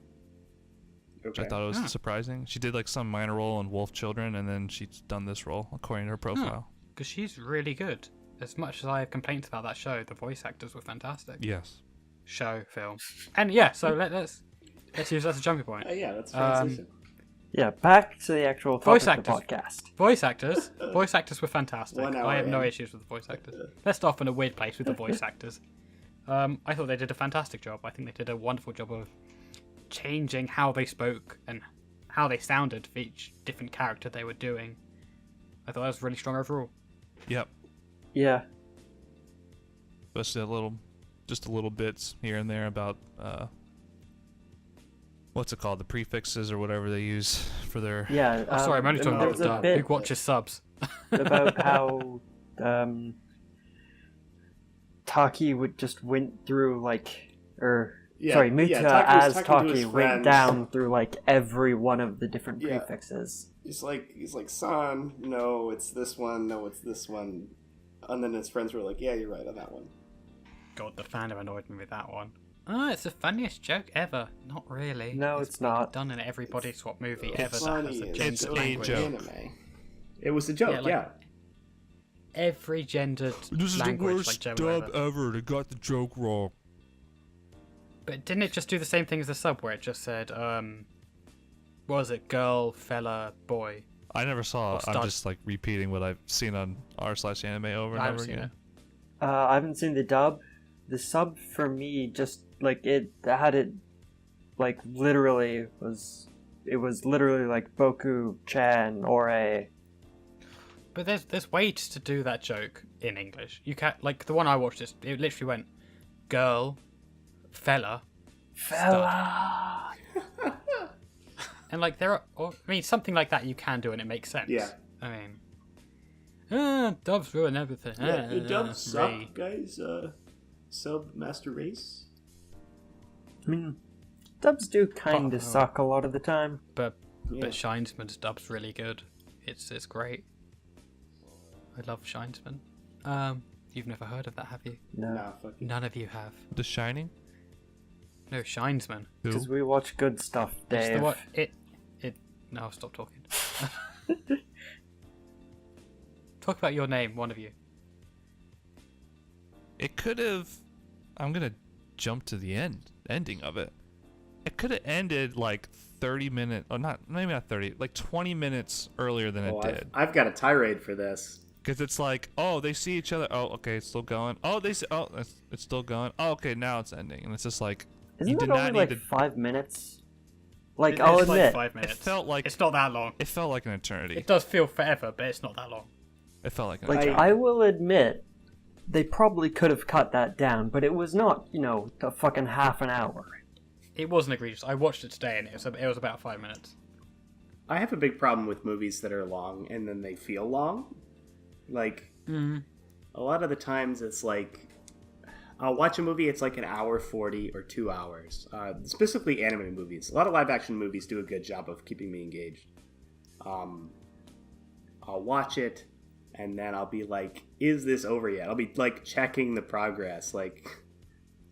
Which I thought was surprising. She did like some minor role in Wolf Children, and then she's done this role according to her profile. Because she's really good. As much as I have complaints about that show, the voice actors were fantastic. Yes. Show, film. And yeah, so let's use that as a jumping point. Yeah, that's transition. Yeah, back to the actual Voice topic of the actors. podcast. Voice actors were fantastic. 1 hour I have no in. issues with the voice actors. Let's start off in a weird place with the voice actors. I thought they did a fantastic job. I think they did a wonderful job of changing how they spoke and how they sounded for each different character they were doing. I thought that was really strong overall. Yep. Yeah. Especially just a little bits here and there about what's it called, the prefixes or whatever they use for their. Yeah. Oh, sorry, I'm only talking there's about a bit who watches subs. about how Taki would just went through Muta Taki was as talking to his Taki went friends. down through like every one of the different Yeah. prefixes. He's like, son, no, it's this one, no, it's this one. And then his friends were like, yeah, you're right on that one. God, the fandom annoyed me with that one. Oh, it's the funniest joke ever. Not really. No, it's not. Done in every body swap movie It's ever that funny, has a it's gender It's a language. joke. Anime. It was a joke, Yeah, like- yeah. Every gendered language, like German or whatever. ever. They got the joke wrong. But didn't it just do the same thing as the sub, where it just said, what was it, girl, fella, boy? I never saw it. Or I'm start- just like repeating what I've seen on r/anime over and I over haven't seen again. it. I haven't seen the dub. The sub for me just like it had it like literally was literally like Boku Chan or a But there's ways to do that joke in English. You can't, like the one I watched, it literally went, girl, fella, fella. and like something like that you can do and it makes sense. Yeah. I mean, dubs ruin everything. Yeah, the dubs suck, Ray. guys. Sub Master Race. I mean, dubs do kind Oh. of suck a lot of the time. But Yeah. Shinesman's dub's really good. It's great. I love Shinesman. You've never heard of that, have you? No, Nah, fuck it. None of you have. The Shining? No, Shinesman. because we watch good stuff, It's Dave. the what it. No, stop talking. Talk about your name, one of you. It could have. I'm gonna jump to the ending of it. It could have ended like 30 minutes, or not, maybe not 30, like 20 minutes earlier than it did. I've got a tirade for this. Because it's like, oh, they see each other. Oh, okay, it's still going. Oh, they see. Oh, it's still going. Oh, okay, now it's ending, and it's just like you Isn't did that not only need like to. 5 minutes? Like, It's I'll like admit, 5 minutes. It felt like It's not that long. it felt like an eternity. It does feel forever, but it's not that long. It felt like an like eternity. I will admit, they probably could have cut that down, but it was not, a fucking half an hour. It wasn't egregious. I watched it today, and it was about 5 minutes. I have a big problem with movies that are long and then they feel long. Like, a lot of the times it's like, I'll watch a movie, it's like an hour 40 or 2 hours. Specifically anime movies. A lot of live action movies do a good job of keeping me engaged. I'll watch it, and then I'll be like, is this over yet? I'll be like checking the progress, like,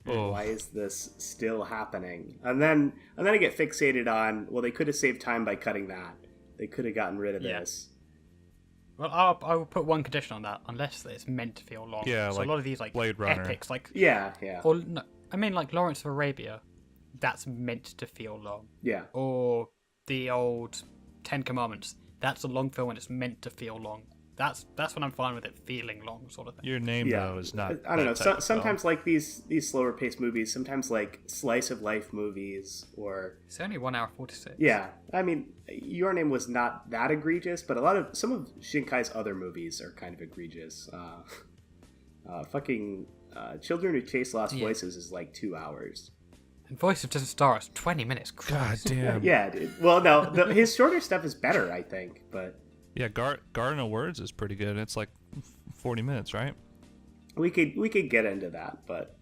Oh. why is this still happening? And then I get fixated on, well, they could have saved time by cutting that. They could have gotten rid of Yeah. this. Well, I will put one condition on that, unless it's meant to feel long. Yeah, so like a lot of these like Blade Runner. epics, like Yeah. or no, I mean like Lawrence of Arabia, that's meant to feel long. Yeah. Or the old Ten Commandments, that's a long film and it's meant to feel long. That's when I'm fine with it feeling long, sort of thing. Your name Yeah. though is not. I don't know. that type of Sometimes film. like these slower paced movies, sometimes like slice of life movies, or It's only 1 hour 46. yeah. I mean, Your Name was not that egregious, but some of Shinkai's other movies are kind of egregious. Children Who Chase Lost Yeah. Voices is like 2 hours. And Voice of Distant Stars, 20 minutes. God Christ. damn. Yeah, dude. Well, no, his shorter stuff is better, I think, but Yeah, Garden of Words is pretty good. It's like 40 minutes, right? We could get into that, but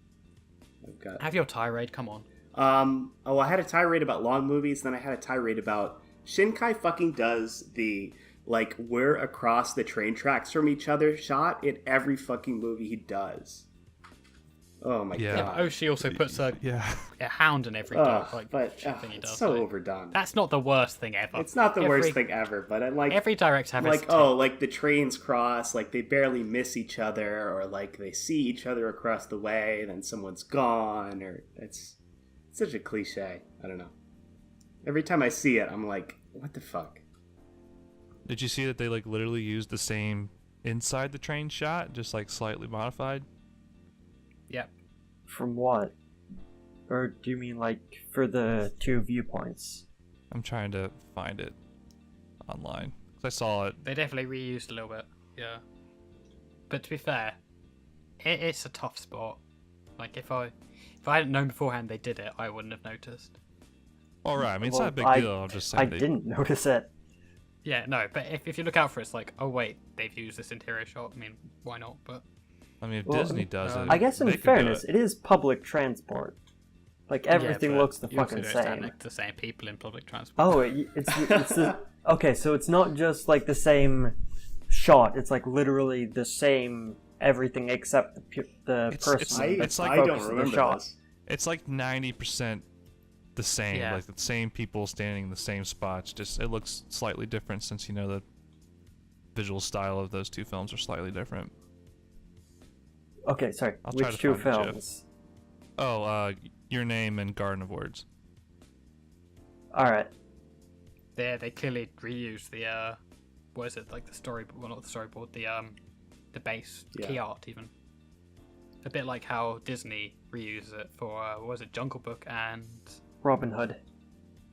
I've got. Have your tirade. Come on. I had a tirade about long movies. Then I had a tirade about Shinkai fucking does the like we're across the train tracks from each other shot in every fucking movie he does. Oh my Yeah. god. Oshii also puts a hound in every dog like but thing he it's does. so like, overdone. that's not the worst thing ever. It's not the worst thing ever, but I like Every director has like like the trains cross, like they barely miss each other, or like they see each other across the way, then someone's gone, or it's such a cliche. I don't know. Every time I see it, I'm like, what the fuck? Did you see that they like literally used the same inside the train shot, just like slightly modified? Yep. From what? Or do you mean like for the two viewpoints? I'm trying to find it online. 'Cause I saw it. They definitely reused a little bit. Yeah. But to be fair, it's a tough spot. Like if I hadn't known beforehand they did it, I wouldn't have noticed. All right, I mean, it's Well, not a big I- deal. I'm just saying. I didn't notice it. Yeah, no, but if you look out for it, it's like, oh wait, they've used this interior shot. I mean, why not? But I mean, if Well, Disney does it, I guess in they could do fairness, it. it is public transport. Like everything Yeah, but looks the you also fucking don't stand same. next to the same people in public transport. Oh, it's the, okay. So it's not just like the same shot. It's like literally the same everything except the It's- person. I, that's I focused don't on the remember shot. this. It's like 90% the same. Yeah. Like the same people standing in the same spots. Just it looks slightly different since the visual style of those two films are slightly different. Okay, sorry. I'll try Which to two find the GIF. films? Oh, Your Name and Garden of Words. All right. They clearly reused the what is it, like the storyboard? Well, not the storyboard. The base key Yeah. art even. A bit like how Disney reuses it for what was it, Jungle Book and Robin Hood.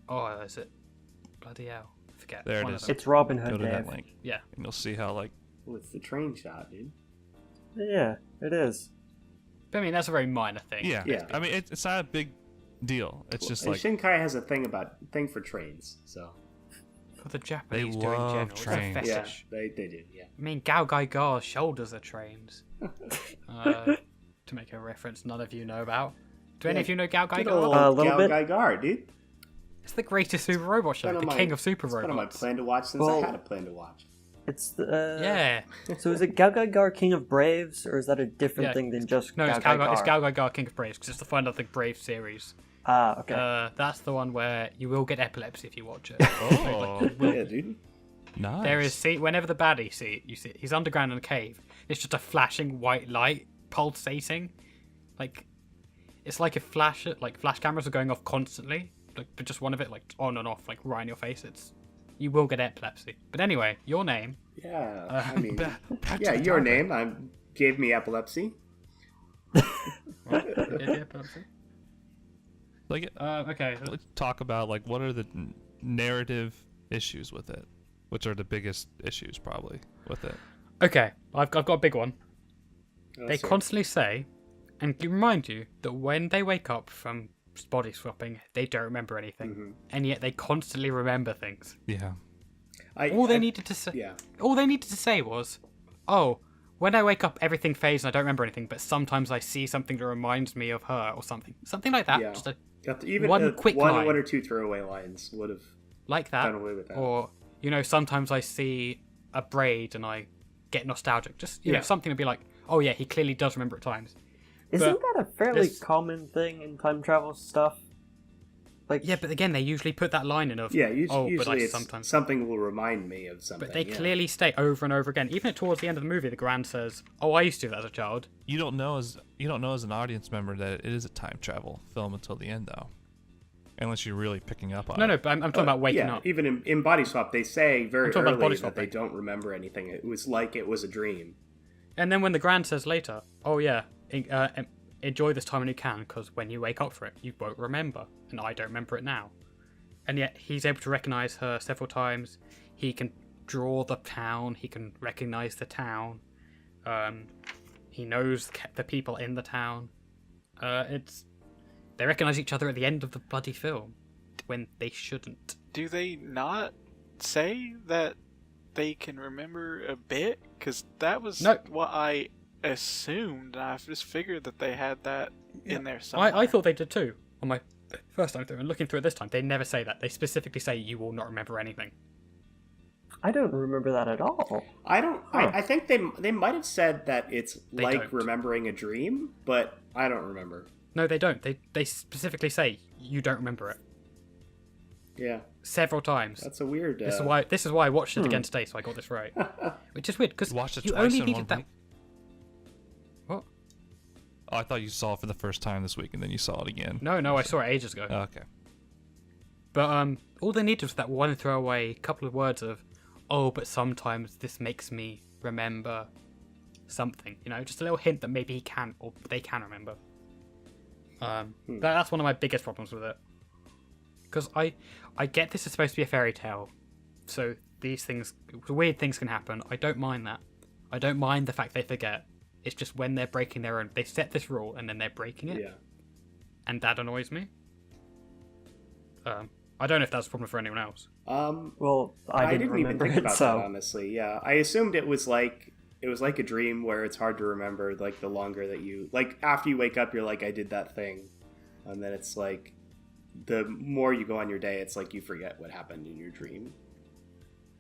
oh, is it bloody hell? I forget. There it One of is. them. It's Robin Go Hood, to that Dave. link, Yeah. and you'll see how like Oh, it's the train shot, dude. Yeah, it is. But I mean, that's a very minor thing. yeah. Yeah. I mean, it's not a big deal. It's just And like Shinkai has a thing for trains, so For the Japanese They do in love general, trains. it's a yeah, fetish. they do, yeah. I mean, Gao Gai Gar's shoulders are trains. To make a reference none of you know about. Do any Yeah, of you know Gao Gai Good Gar? old A little Gal bit. Gaigar, dude. It's the greatest super robot show, Been on the my- king of super It's been on my robots. plan to watch since Well- I had a plan to watch. It's the. Yeah. So is it Gal Gadot King of Braves, or is that a different Yeah. thing than just No, Gal it's Gao Gadot? Gai Gar King of Braves, because it's the fun of the Brave series. Ah, okay. That's the one where you will get epilepsy if you watch it. oh, Yeah, dude. nice. There is whenever the baddie you see he's underground in a cave. It's just a flashing white light pulsating, like it's like if flash cameras are going off constantly, like but just one of it like on and off, like right in your face. You will get epilepsy. But anyway, Your Name. Yeah, I mean, Back to yeah, the your topic. name gave me epilepsy. Epilepsy. Like, Okay. let's talk about like what are the narrative issues with it, which are the biggest issues probably with it. Okay. I've got a big one. Oh, They sorry. constantly say, and remind you that when they wake up from body swapping, they don't remember anything, Mm-hmm. and yet they constantly remember things. Yeah. All they needed to say, Yeah. all they needed to say was, "Oh, when I wake up, everything fades and I don't remember anything, but sometimes I see something that reminds me of her or something like that." Yeah. Just Even one quick line. one or two throwaway lines would have like that, done away with that. or sometimes I see a braid and I get nostalgic. Just you know, Yeah. something to be like, "Oh yeah, he clearly does remember at times." Isn't that a fairly this- common thing in time travel stuff? Like, Yeah, but again, they usually put that line in of, Yeah, "Oh, usually but I it's sometimes." something will remind me of something. But they yeah. clearly state over and over again. Even towards the end of the movie, the Grand says, "Oh, I used to do that as a child." You don't know as an audience member that it is a time travel film until the end though, unless you're really picking up on No, it. no, but I'm talking about waking yeah, up. even in Body Swap, they say very I'm talking about early Body that Swap, they mate. don't remember anything. It was like it was a dream. And then when the Grand says later, "Oh yeah, enjoy this time when you can, because when you wake up for it, you won't remember, and I don't remember it now." And yet he's able to recognize her several times. He can draw the town. He can recognize the town. He knows the people in the town. They recognize each other at the end of the bloody film when they shouldn't. Do they not say that they can remember a bit? Because that was No. what I assumed. And I just figured that they had that in there somewhere. I thought they did too on my first time through, and looking through it this time, they never say that. They specifically say you will not remember anything. I don't remember that at all. I don't. Huh. I think they might have said that it's They like don't. remembering a dream, but I don't remember. No, they don't. They specifically say you don't remember it Yeah, several times. that's a weird. This is why I watched it again today, so I got this right. Which is weird because Watched it you twice only in one needed that. week? What? Oh, I thought you saw it for the first time this week and then you saw it again. No, I saw it ages ago. Oh, okay. But all they needed was that one throwaway couple of words of, oh, but sometimes this makes me remember something. You know, just a little hint that maybe he can or they can remember. That's one of my biggest problems with it. Because I get this is supposed to be a fairy tale, so these things, weird things can happen. I don't mind that. I don't mind the fact they forget. It's just when they're breaking their own. They set this rule and then they're breaking it, Yeah. and that annoys me. I don't know if that's a problem for anyone else. Well, I didn't even remember think it, about so that honestly. Yeah, I assumed it was like a dream where it's hard to remember. Like the longer that you after you wake up, you're like, I did that thing, and then it's like the more you go on your day, it's like you forget what happened in your dream.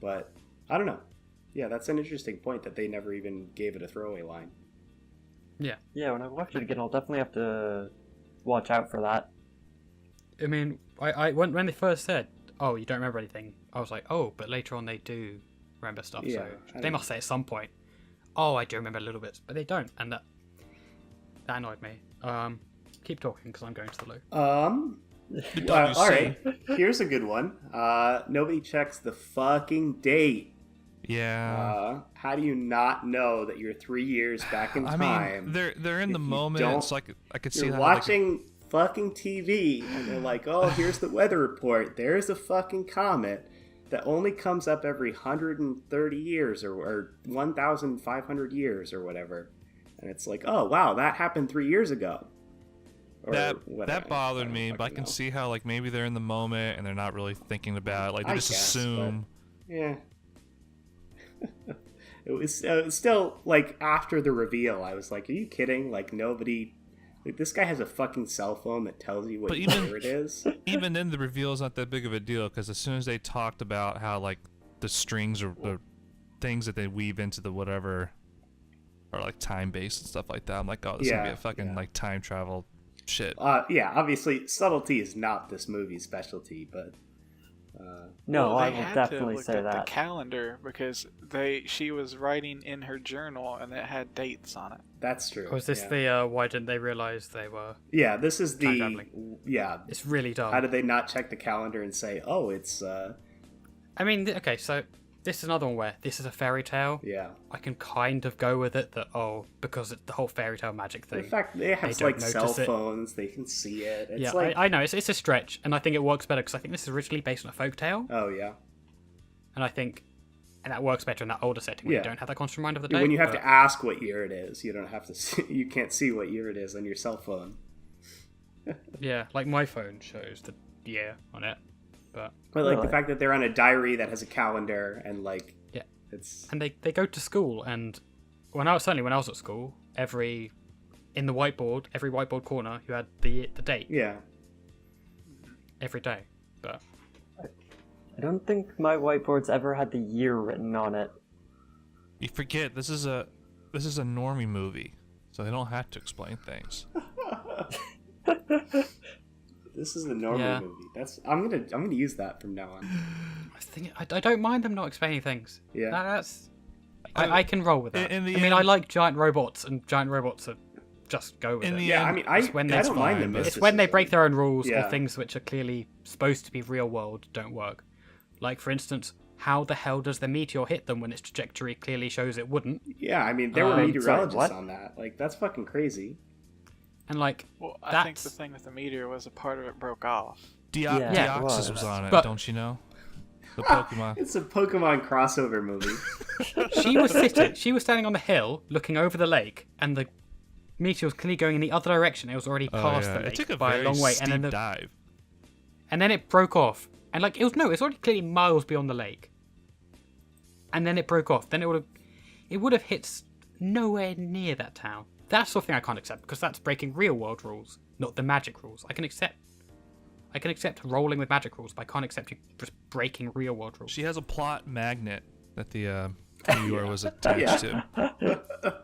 But I don't know. Yeah, that's an interesting point that they never even gave it a throwaway line. Yeah. yeah, when I watch it again, I'll definitely have to watch out for that. I mean, I when they first said, "Oh, you don't remember anything," I was like, "Oh," but later on they do remember stuff. Yeah, So I they know. must say at some point, "Oh, I do remember a little bit," but they don't, and that annoyed me. Keep talking because I'm going to the loo. All right, here's a good one. Nobody checks the fucking date. Yeah. How do you not know that you're 3 years back in I time? mean, they're in the If you moment, don't- so I could see You're how watching fucking TV, and they're like, "Oh, here's the weather report. There's a fucking comet that only comes up every 130 years or 1,500 years or whatever." And it's like, "Oh, wow, that happened 3 years ago." Or whatever. that bothered I me, don't but I fucking can know. see how like maybe they're in the moment and they're not really thinking about it. Like they I just guess, assume. Yeah. It was still like after the reveal, I was like, "Are you kidding? Like nobody, like this guy has a fucking cell phone that tells you what But even- year it is." Even then, the reveal is not that big of a deal because as soon as they talked about how like the strings or the things that they weave into the whatever are like time based and stuff like that, I'm like, oh, this is gonna be Yeah, a fucking yeah. like time travel shit. Yeah, obviously subtlety is not this movie's specialty, but No, Well, I they will had definitely to look say at that. the calendar because she was writing in her journal and it had dates on it. that's true. Was this yeah. the why didn't they realize they were? Yeah, this is Time the traveling. yeah. It's really dumb. How did they not check the calendar and say, "Oh, it's I mean, okay, so this is another one where this is a fairy tale. yeah." I can kind of go with it that because it's the whole fairy tale magic In thing. fact, they have They like don't cell notice it. phones; they can see it. It's Yeah, like, I know it's a stretch, and I think it works better because I think this is originally based on a folk tale, oh yeah. and I think that works better in that older setting when Yeah. you don't have that constant reminder of the date. When you have but- to ask what year it is, you don't have to. See, you can't see what year it is on your cell phone. Yeah, like my phone shows the year on it, but But like the Really? fact that they're on a diary that has a calendar and like yeah, it's and they go to school, and when I was at school, every whiteboard corner you had the date yeah. every day, but I don't think my whiteboard's ever had the year written on it. You forget this is a normie movie, so they don't have to explain things. This is the normal Yeah. movie. I'm gonna use that from now on. I don't mind them not explaining things. Yeah. That's I can roll with that. In the I mean, I end- like giant robots, and giant robots are just go with In it. the Yeah, I end, mean, It's when I that's don't mind fine, the but- It's when they mysticism. break their own rules Yeah. or things which are clearly supposed to be real world don't work. Like, for instance, how the hell does the meteor hit them when its trajectory clearly shows it wouldn't? Yeah, I mean, there were Sorry, meteorologists what? on that. Like, that's fucking crazy. And like, Well, I think That's- the thing with the meteor was a part of it broke off. Yeah, it Deoxys was. was on it, But- don't you know? The Pokemon. It's a Pokemon crossover movie. she was standing on the hill looking over the lake, and the meteor was clearly going in the other direction. It was already Oh, past yeah. the It lake took a by very a long way, steep dive. and then it broke off, and like it was already clearly miles beyond the lake. and then it broke off, then it would have hit nowhere near that town. That's the sort of thing I can't accept, because that's breaking real world rules, not the magic rules. I can accept rolling with magic rules, but I can't accept you just breaking real world rules. She has a plot magnet that the meteor was attached to.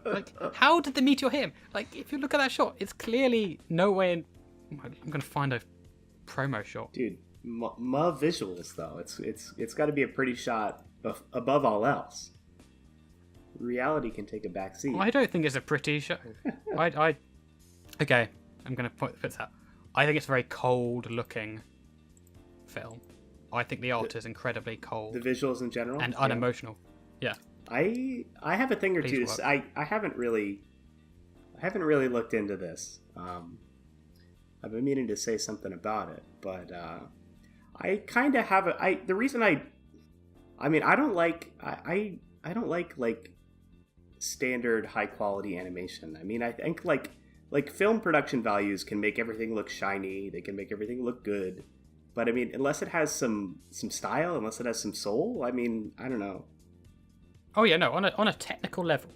Like, how did the meteor hit him? Like, if you look at that shot, it's clearly nowhere. I'm gonna find a promo shot. Dude, ma visuals though. It's got to be a pretty shot above all else. Reality can take a back seat. I don't think it's a pretty show. Okay, I'm gonna put this out. I think it's a very cold looking film. I think the art is incredibly cold. The visuals in general and unemotional. Yeah. I have a thing or two. Please I haven't really looked into this. I've been meaning to say something about it, but I kind of have the reason I don't like standard high quality animation. I mean, I think like film production values can make everything look shiny. They can make everything look good. But I mean, unless it has some style, unless it has some soul, I mean, I don't know. Oh yeah, no. On a technical level,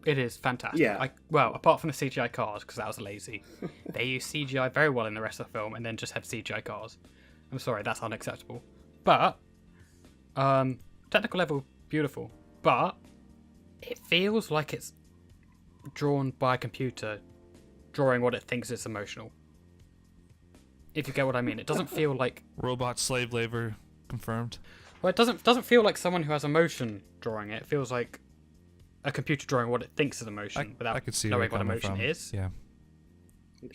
it is fantastic. Yeah. Well, apart from the CGI cars, because that was lazy. They use CGI very well in the rest of the film, and then just have CGI cars. I'm sorry, that's unacceptable. But technical level, beautiful. But it feels like it's drawn by a computer, drawing what it thinks is emotional. If you get what I mean, it doesn't feel like Robot slave labor confirmed. Well, it doesn't feel like someone who has emotion drawing it. It feels like a computer drawing what it thinks is emotion I without could see knowing where what you're emotion coming from. is. Yeah.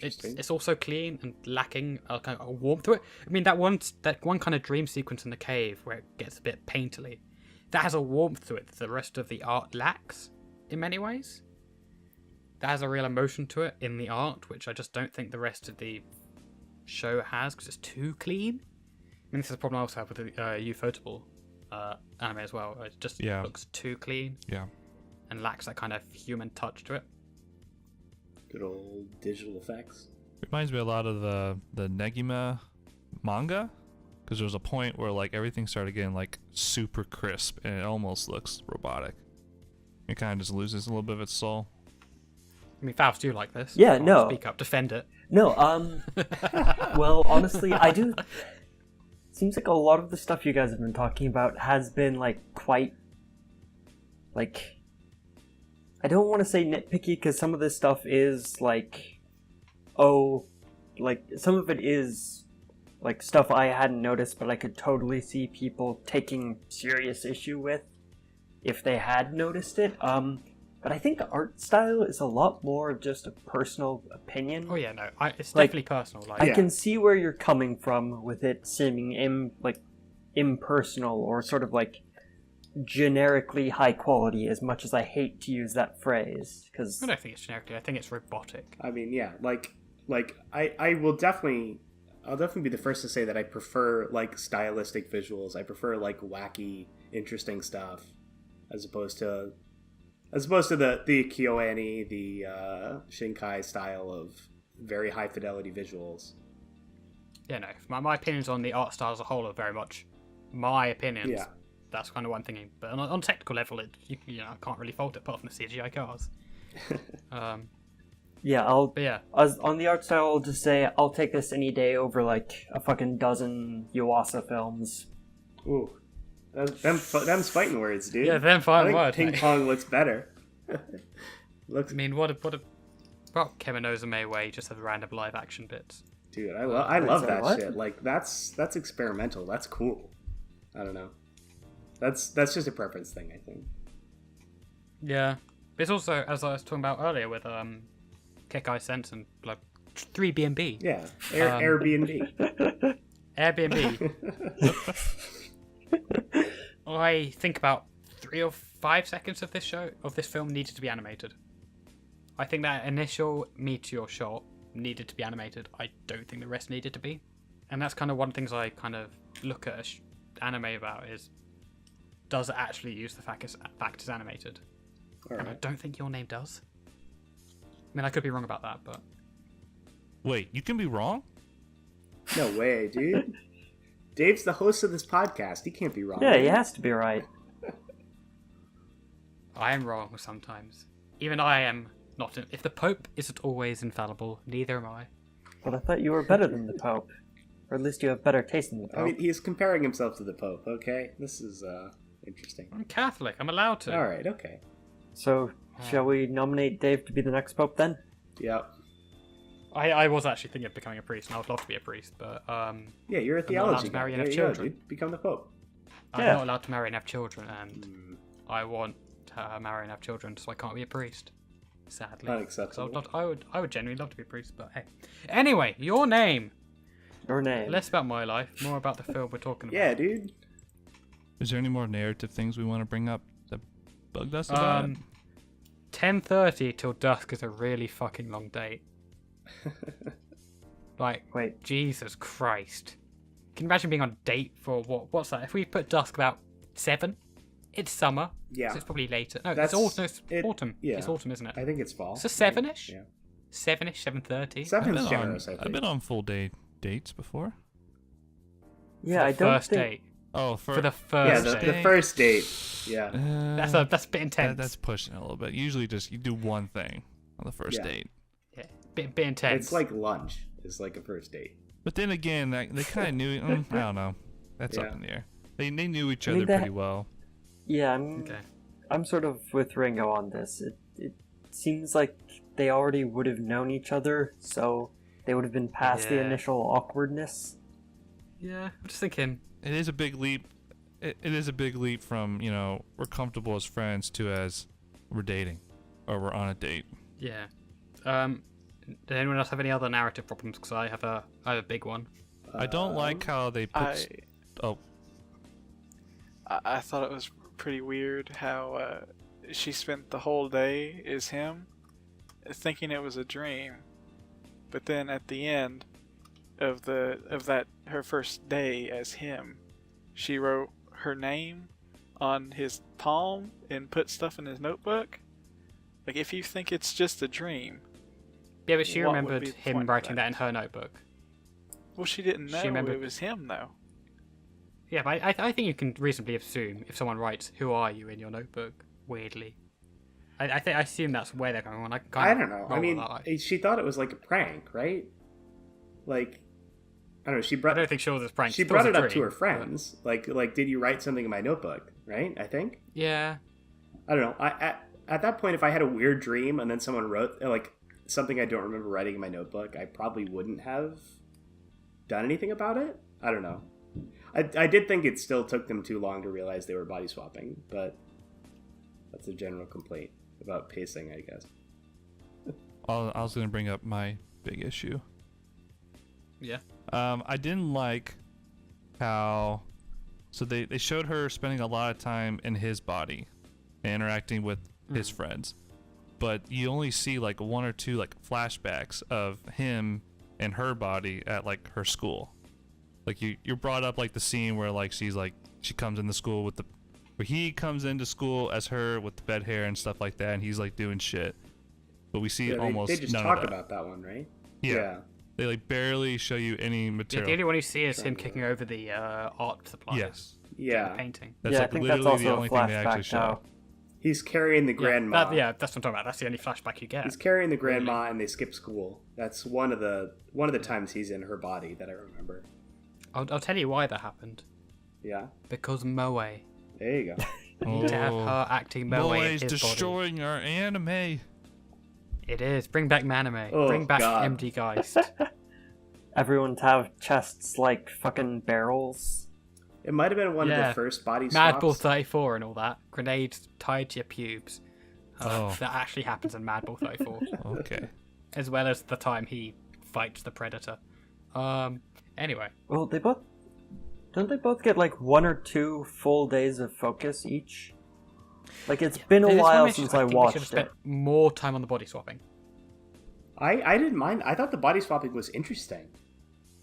It's also clean and lacking a kind of warmth to it. I mean, that one kind of dream sequence in the cave where it gets a bit painterly, that has a warmth to it that the rest of the art lacks in many ways. That has a real emotion to it in the art, which I just don't think the rest of the show has, because it's too clean. I mean, this is a problem I also have with the Ufotable anime as well. It just looks too clean. Yeah. And lacks that kind of human touch to it. Good old digital effects. Reminds me a lot of the Negima manga, because there was a point where like everything started getting like super crisp and it almost looks robotic. It kind of just loses a little bit of its soul. I mean, Faust, do you like this? Yeah, no. Speak up, defend it. No, well, honestly, I do. Seems like a lot of the stuff you guys have been talking about has been like quite, like, I don't want to say nitpicky, because some of this stuff is like, some of it is like stuff I hadn't noticed, but I could totally see people taking serious issue with if they had noticed it. But I think the art style is a lot more of just a personal opinion. Oh yeah, no, it's definitely personal. Like, I can see where you're coming from with it seeming impersonal or sort of like generically high quality, as much as I hate to use that phrase, because I don't think it's generically. I think it's robotic. I mean, yeah, I'll definitely be the first to say that I prefer like stylistic visuals. I prefer like wacky, interesting stuff as opposed to the KyoAni, the Shinkai style of very high fidelity visuals. Yeah, no, my opinions on the art style as a whole are very much my opinions. Yeah. That's kind of what I'm thinking. But on a technical level, I can't really fault it apart from the CGI cars. yeah, But yeah, as on the art style, I'll just say I'll take this any day over like a fucking dozen Yuasa films. Ooh, them's fighting words, dude. yeah, them I fine think words. Ping mate. Pong looks better. Looks, I mean, what about Keminoza Way? Just have random live action bits. dude, I love say that what? shit. Like that's experimental. That's cool. I don't know. That's just a preference thing, I think. Yeah, but it's also, as I was talking about earlier with Kekai Sense and like 3BNB. Yeah, Airbnb. Airbnb. I think about 3 or 5 seconds of this film needed to be animated. I think that initial meteor shot needed to be animated. I don't think the rest needed to be. And that's kind of one of the things I kind of look at anime about is, does it actually use the fact it's animated? All And I right. don't think Your Name does. I mean, I could be wrong about that, but Wait, you can be wrong? No way, dude. Dave's the host of this podcast. He can't be wrong. Yeah, he has to be right. I am wrong sometimes. Even I am not. If the Pope isn't always infallible, neither am I. But I thought you were better than the Pope. Or at least you have better taste than the Pope. I mean, he's comparing himself to the Pope. Okay, this is interesting. I'm Catholic. I'm allowed to. All right, okay. So, shall we nominate Dave to be the next Pope then? Yep. I was actually thinking of becoming a priest, and I would love to be a priest, but Yeah, you're a not allowed theology to guy. marry and There have you go, children. dude. Become the Pope. I'm Yeah. not allowed to marry and have children, and I want to marry and have children, so I can't be a priest. Sadly, Unacceptable. 'Cause I would genuinely love to be a priest, but hey. Anyway, your name. Your name. Less about my life, more about the film we're talking about. Yeah, dude. Is there any more narrative things we want to bring up that bugged us about it? 10:30 till dusk is a really fucking long date. Like, Wait. Jesus Christ. Can you imagine being on a date for what's that? If we put dusk about 7, it's summer. Yeah. So it's probably later. No, That's- it's autumn. It's it- autumn. yeah. It's autumn, isn't it? I think it's fall. So 7-ish? Yeah. 7-ish, 7:30. Seven's generous, I think. I've been on full dates before. Yeah, I don't First think... date. Oh, For the Yeah, first the date. first date. Yeah. That's a bit intense. That's pushing it a little bit. Usually, just you do one thing on the first Yeah. date. Yeah, bit intense. It's like lunch. It's like a first date. But then again, they kind of knew. I don't know. That's up Yeah. in the air. They knew each I mean, other they- pretty well. Yeah, Okay. I'm sort of with Ringo on this. It seems like they already would have known each other, so they would have been past the Yeah. initial awkwardness. Yeah, I'm just thinking. It is a big leap. It is a big leap from we're comfortable as friends to as we're dating or we're on a date. Yeah. Does anyone else have any other narrative problems? Because I have a big one. I don't like how they put. I thought it was pretty weird how she spent the whole day as him, thinking it was a dream, but then at the end of that her first day as him, she wrote her name on his palm and put stuff in his notebook. Like, if you think it's just a dream, Yeah, but she what would remembered be the him point of writing that in her notebook. well, she didn't know remembered- it was him though. Yeah, but I think you can reasonably assume if someone writes "Who are you" in your notebook. Weirdly, I assume that's where they're going on. I don't know. I roll mean, with that. she thought it was like a prank, right? Like, I don't know. She I brought don't think she was as prank. she It brought was it a up to dream, her friends. Like, did you write something in my notebook? Right? I think. but- Yeah, I don't know. At that point, if I had a weird dream and then someone wrote like something I don't remember writing in my notebook, I probably wouldn't have done anything about it. I don't know. I did think it still took them too long to realize they were body swapping, but that's a general complaint about pacing, I guess. I was gonna bring up my big issue. yeah. I didn't like how. So they showed her spending a lot of time in his body, interacting with his friends, but you only see like one or two like flashbacks of him and her body at like her school. Like you're brought up like the scene where like she comes into school with where he comes into school as her with the bed hair and stuff like that, and he's like doing shit. But we see Yeah, almost they just none talk of that. about that one, right? Yeah. They like barely show you any Yeah, material. the only one you see is him kicking over the art supplies. Yes. The Yeah. painting. That's yeah, like I think literally that's also the a only thing they actually flashback show. now. He's carrying the grandma. Yeah, that's what I'm talking about. That's the only flashback you get. He's carrying the grandma, and they skip school. That's one of the times he's in her body that I remember. I'll tell you why that happened. Yeah, Because Moe. there you go. You need to have her acting Moe in Boys his body. destroying our anime. It is. Bring back Manime. Oh, Bring back God. MD Geist. Everyone to have chests like fucking barrels. It might have been one of Yeah. the first body Mad Bull swaps. 34 and all that. Grenades tied to your pubes. Oh. That actually happens in Mad Bull 34. Okay. As well as the time he fights the Predator. Anyway. Well, don't they both get like 1 or 2 full days of focus each? Like it's been a There's one while issue, since I I think we should watched have it. spent more time on the body swapping. I didn't mind. I thought the body swapping was interesting.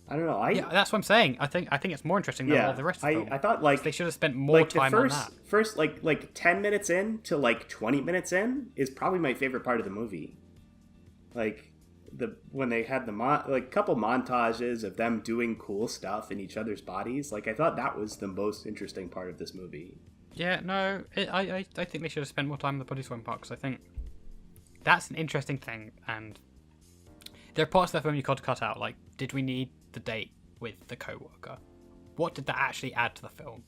I don't know. Yeah, that's what I'm saying. I think it's more interesting than all the rest of the film. I thought like They should have spent more like time the on first that. first like 10 minutes in to like 20 minutes in is probably my favorite part of the movie. Like when they had the couple montages of them doing cool stuff in each other's bodies, like I thought that was the most interesting part of this movie. Yeah, no, I think they should have spent more time in the body swim part, because I think that's an interesting thing, and there are parts of the film you could cut out, like, did we need the date with the co-worker? What did that actually add to the film?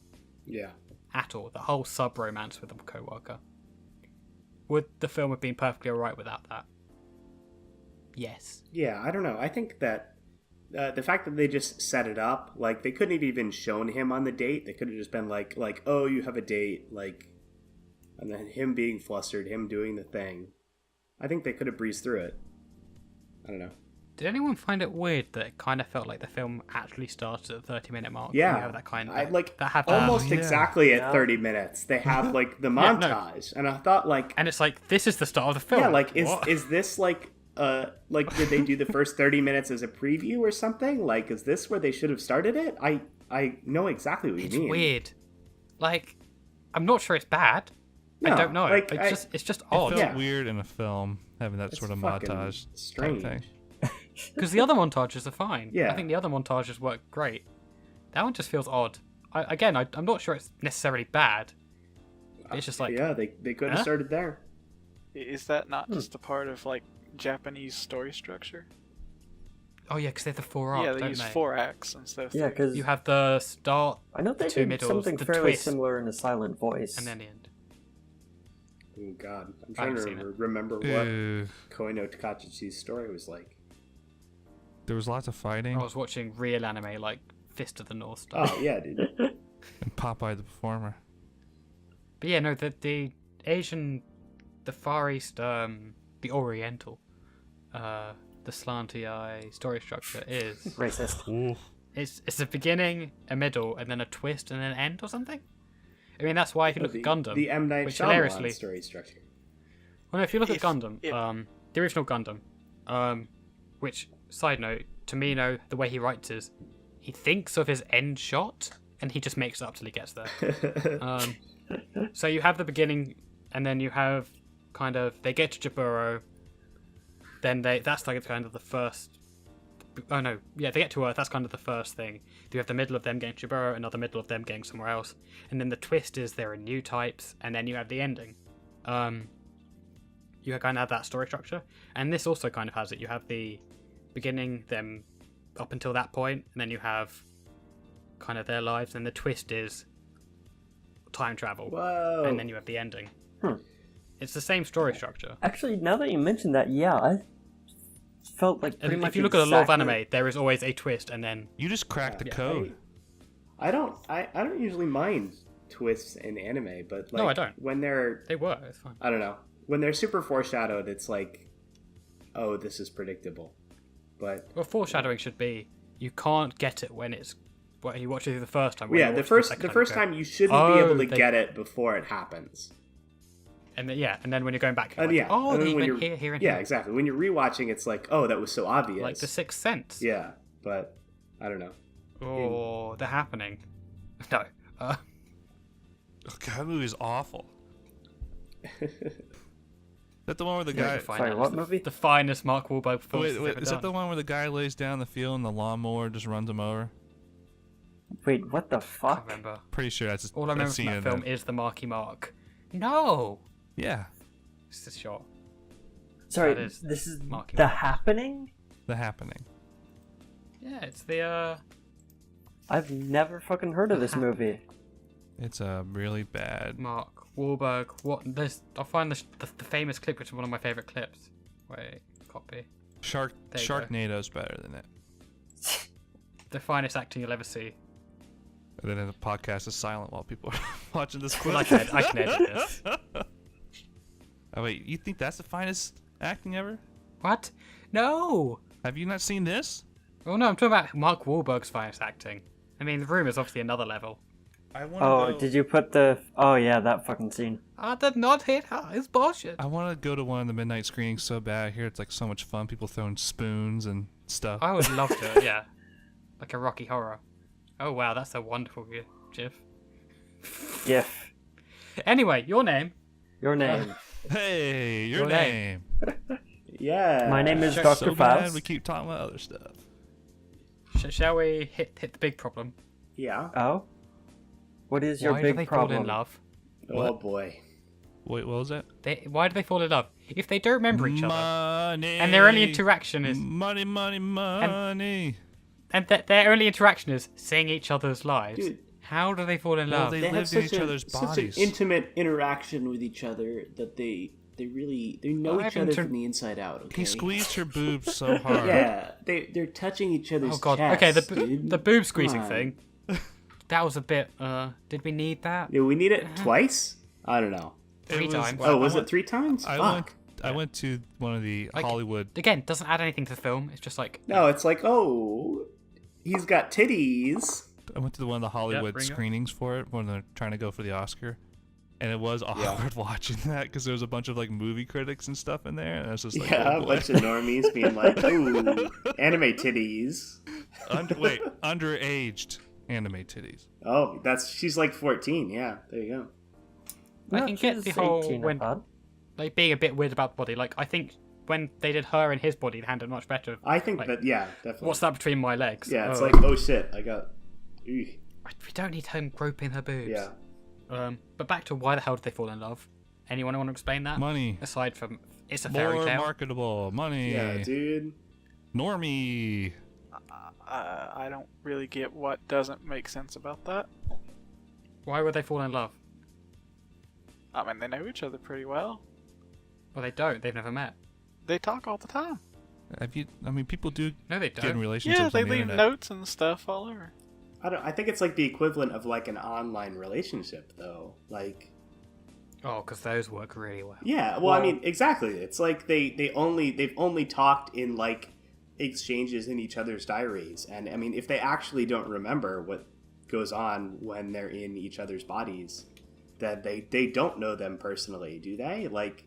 Yeah. At all? The whole sub-romance with the co-worker. Would the film have been perfectly alright without that? Yes. Yeah, I don't know. I think that the fact that they just set it up, like, they couldn't have even shown him on the date. They could have just been like, oh, you have a date, like, and then him being flustered, him doing the thing. I think they could have breezed through it. I don't know. Did anyone find it weird that it kind of felt like the film actually started at the 30-minute mark? Yeah, You have that kind of I like that have almost yeah. exactly at Yeah. 30 minutes. They have like the Yeah, no. montage, and I thought like, and it's like this is the start of the film. yeah, like What? is this like did they do the first 30 minutes as a preview or something? Like, is this where they should have started it? I know exactly what It's you mean. weird. Like, I'm not sure it's bad. No, I don't know. like, It's just It odd. felt Yeah. weird in a film having that It's sort of fucking montage strange. type thing. Because the other montages are fine. Yeah. I think the other montages work great. That one just feels odd. I'm not sure it's necessarily bad. It's just like, Yeah, they could have Huh? started there. Is that not just a part of like Japanese story structure? oh yeah, because they have the 4 arcs, Yeah, they don't use they? 4 acts instead of Yeah, 3. because You have the start I know they two did middles, something the fairly twist, similar in A Silent Voice. and then the end. Oh god, I'm I trying haven't to seen it. remember what Uh, Koino Takachi's story was like. there was lots of fighting, I was watching real anime like Fist of the North Star. Oh yeah, dude. and Popeye the Performer. But yeah, no, the Asian, the Far East, the Oriental, the slanty eye story structure is Racist. it's a beginning, a middle, and then a twist and an end or something. I mean, that's why if you look at Gundam, the M Night which Shyamalan hilariously, story structure. well, no, if you look at If- Gundam, if- the original Gundam, which side note, Tomino, the way he writes is, he thinks of his end shot and he just makes it up till he gets there. So you have the beginning, and then you have kind of they get to Jaburo. Then that's like kind of the first. Oh no, yeah, they get to Earth. That's kind of the first thing. You have the middle of them getting to Jaburo, another middle of them getting somewhere else, and then the twist is there are new types, and then you have the ending. You kind of have that story structure, and this also kind of has it. You have the beginning, them up until that point, and then you have kind of their lives, and the twist is time travel. Whoa. And then you have the ending. Hmm. It's the same story structure. Actually, now that you mentioned that, yeah, I felt like pretty And much if you look at a lot of exactly- anime, there is always a twist, and then You just cracked the Yeah, code. I don't usually mind twists in anime, but like No, I don't. when they're they were. It's fine. I don't know. When they're super foreshadowed, it's like, oh, this is predictable. But Well, foreshadowing should be you can't get it when it's when you watch it the first time. yeah, the first time you shouldn't be able to get it before it happens. And then, and then when you're going back, you're And like, yeah, oh, and then he when went you're here, and yeah, here. exactly. When you're rewatching, it's like, oh, that was so obvious. Like the Sixth Sense. Yeah, but I don't know. Oh, they're happening. No. Oh, God, that movie is awful. Is that the one where the guy? Sorry, what movie? The finest Mark Wahlberg film. Wait, is that the one where the guy lays down in the field and the lawnmower just runs him over? Wait, what the I can't fuck? remember. Pretty sure that's All I remember scene from that in film there. is the Marky Mark. No, Yeah, it's this shot. Sorry, That is this is Marky The Mark. Happening? The Happening. Yeah, it's the I've never fucking heard of this movie. It's a really bad. Mark Wahlberg. What? I'll find the famous clip, which is one of my favorite clips. Wait, copy. There you go. Sharknado's better than it. The finest acting you'll ever see. And then the podcast is silent while people are watching this clip. Well, I can edit this. Oh wait, you think that's the finest acting ever? What? No. Have you not seen this? Oh no, I'm talking about Mark Wahlberg's finest acting. I mean, The Room is obviously another level. I want Oh, did you put the... Oh, yeah, that fucking scene. I did not hit her. It's bullshit. I want to go to one of the midnight screenings so bad. I hear it's like so much fun. People throwing spoons and stuff. I would love to, yeah. Like a Rocky Horror. Oh wow, that's a wonderful GIF. GIF. Anyway, your name. Your name. Hey, your Your name. name. Yeah. My name is Sure. Dr. So glad Faust. we keep talking about other stuff. Shall we hit the big problem? Yeah. Oh? What is your Why big do they fall problem? in love? Oh What? boy. Wait, what was that? Why do they fall in love? If they don't remember each other, Money. and their only interaction is money, money, money. their only interaction is seeing each other's lives, Dude. how do they fall in Well, love? they They have lived in such each a other's such an bodies. intimate interaction with each other that they know I each haven't other turned- from the inside out. Okay. He squeezed her boobs so hard. Yeah, they're touching each other's Oh god. chests, Okay, dude. the boob Come squeezing on. thing. That was a bit. Did we need that? Do we need it twice? I don't know. Three was- times. Oh, was I it 3 times? Fuck. I went to one of the Like- Hollywood. Again, doesn't add anything to the film. It's just like No, it's like, oh, he's got titties. I went to one of the Hollywood bring it. screenings for it when they're trying to go for the Oscar, and it was awkward watching that because there was a bunch of like movie critics and stuff in there, and I was just like, Yeah, oh, a boy. bunch of normies being like, ooh, anime titties. Underaged anime titties. Oh, she's like 14. Yeah, there you go. I No, can she's get the whole 18, I when thought. like being a bit weird about the body. Like I think when they did her and his body, they handled much better. I think Like, that, yeah, definitely. What's that between my legs? Yeah, it's Oh. like, oh shit, I got. Ew. We don't need him groping her boobs. Yeah. But back to why the hell did they fall in love? Anyone want to explain that? Money. Aside from it's a fairy More tale. marketable. Money. Yeah, dude. Normie. I don't really get what doesn't make sense about that. Why would they fall in love? I mean, they know each other pretty well. Well, they don't. They've never met. They talk all the time. People do No, they get in don't. relationships Yeah, they on the leave internet. notes and stuff all over. I think it's like the equivalent of like an online relationship, though. Like, Oh, because those work really well. yeah, well, I mean, exactly. It's like they've only talked in like exchanges in each other's diaries, and I mean, if they actually don't remember what goes on when they're in each other's bodies, then they don't know them personally, do they? Like,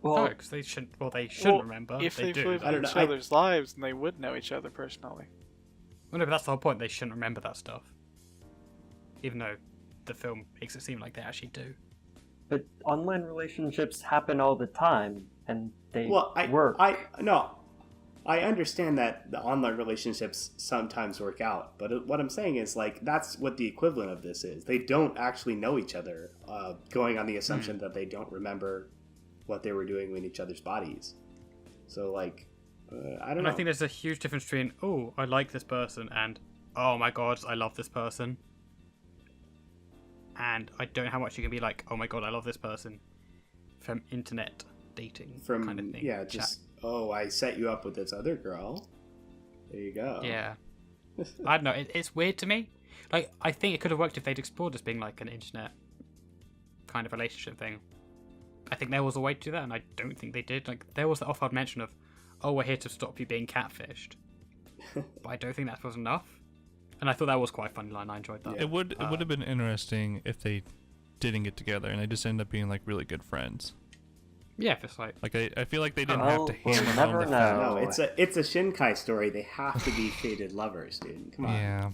No, Well, because they shouldn't. Well, they shouldn't Well, remember. If they they've do. lived I don't each know, I- other's lives, then they would know each other personally. Well, no, but that's the whole point. They shouldn't remember that stuff. Even though the film makes it seem like they actually do. but online relationships happen all the time, and they well, work. I understand that the online relationships sometimes work out, but what I'm saying is like that's what the equivalent of this is. They don't actually know each other, going on the assumption that they don't remember what they were doing in each other's bodies. So like, I don't And know. I think there's a huge difference between, oh, I like this person, and, oh my god, I love this person. And I don't know how much you can be like, oh my god, I love this person. From internet dating From kind of thing. yeah, Chat. just oh, I set you up with this other girl. There you go. Yeah. I don't know, it's weird to me. Like, I think it could have worked if they'd explored as being like an internet kind of relationship thing. I think there was a way to do that, and I don't think they did. Like, there was the off-hard mention of, oh, we're here to stop you being catfished. But I don't think that was enough. And I thought that was quite a funny line. I enjoyed that. It would have been interesting if they didn't get together and they just end up being like really good friends. Yeah, if it's like, Like I feel like they didn't Oh, have to we'll hammer never home the know. fact. No, it's a Shinkai story. They have to be fated lovers, dude. Come on. Yeah.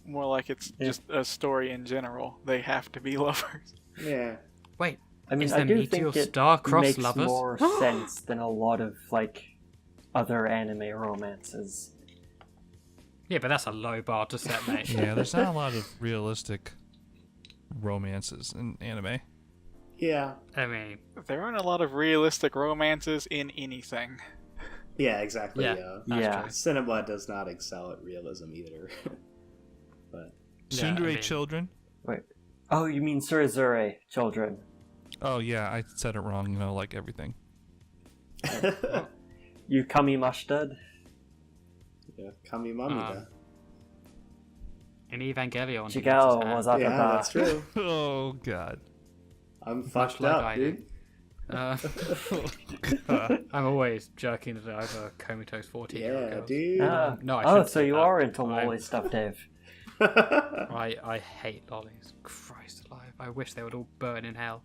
More like it's just a story in general. They have to be lovers. Yeah. wait, I mean, is I there do meteor think it star-crossed makes lovers? more sense than a lot of like other anime romances. Yeah, but that's a low bar to set, mate. Yeah, there's not a lot of realistic romances in anime. Yeah. I mean, There aren't a lot of realistic romances in anything. Yeah, exactly. Yeah. Yeah. Yeah. true. Cinema does not excel at realism either. But Yeah, I Tsundere mean- children. Wait. Oh, you mean Surizure children? Oh yeah, I said it wrong. You know, like everything. Yukami Mashtud? yeah, Kamimamida. in Evangelion, he Chigao has his was hand. Yeah, that's true. Oh god. I'm Much fucked like up, I dude. I'm always jerking it over comatose 14-year-old Yeah, girls. dude. No, I oh, shouldn't so say you that. are into I'm- lolly stuff, Dave. I hate lollies. Christ alive. I wish they would all burn in hell.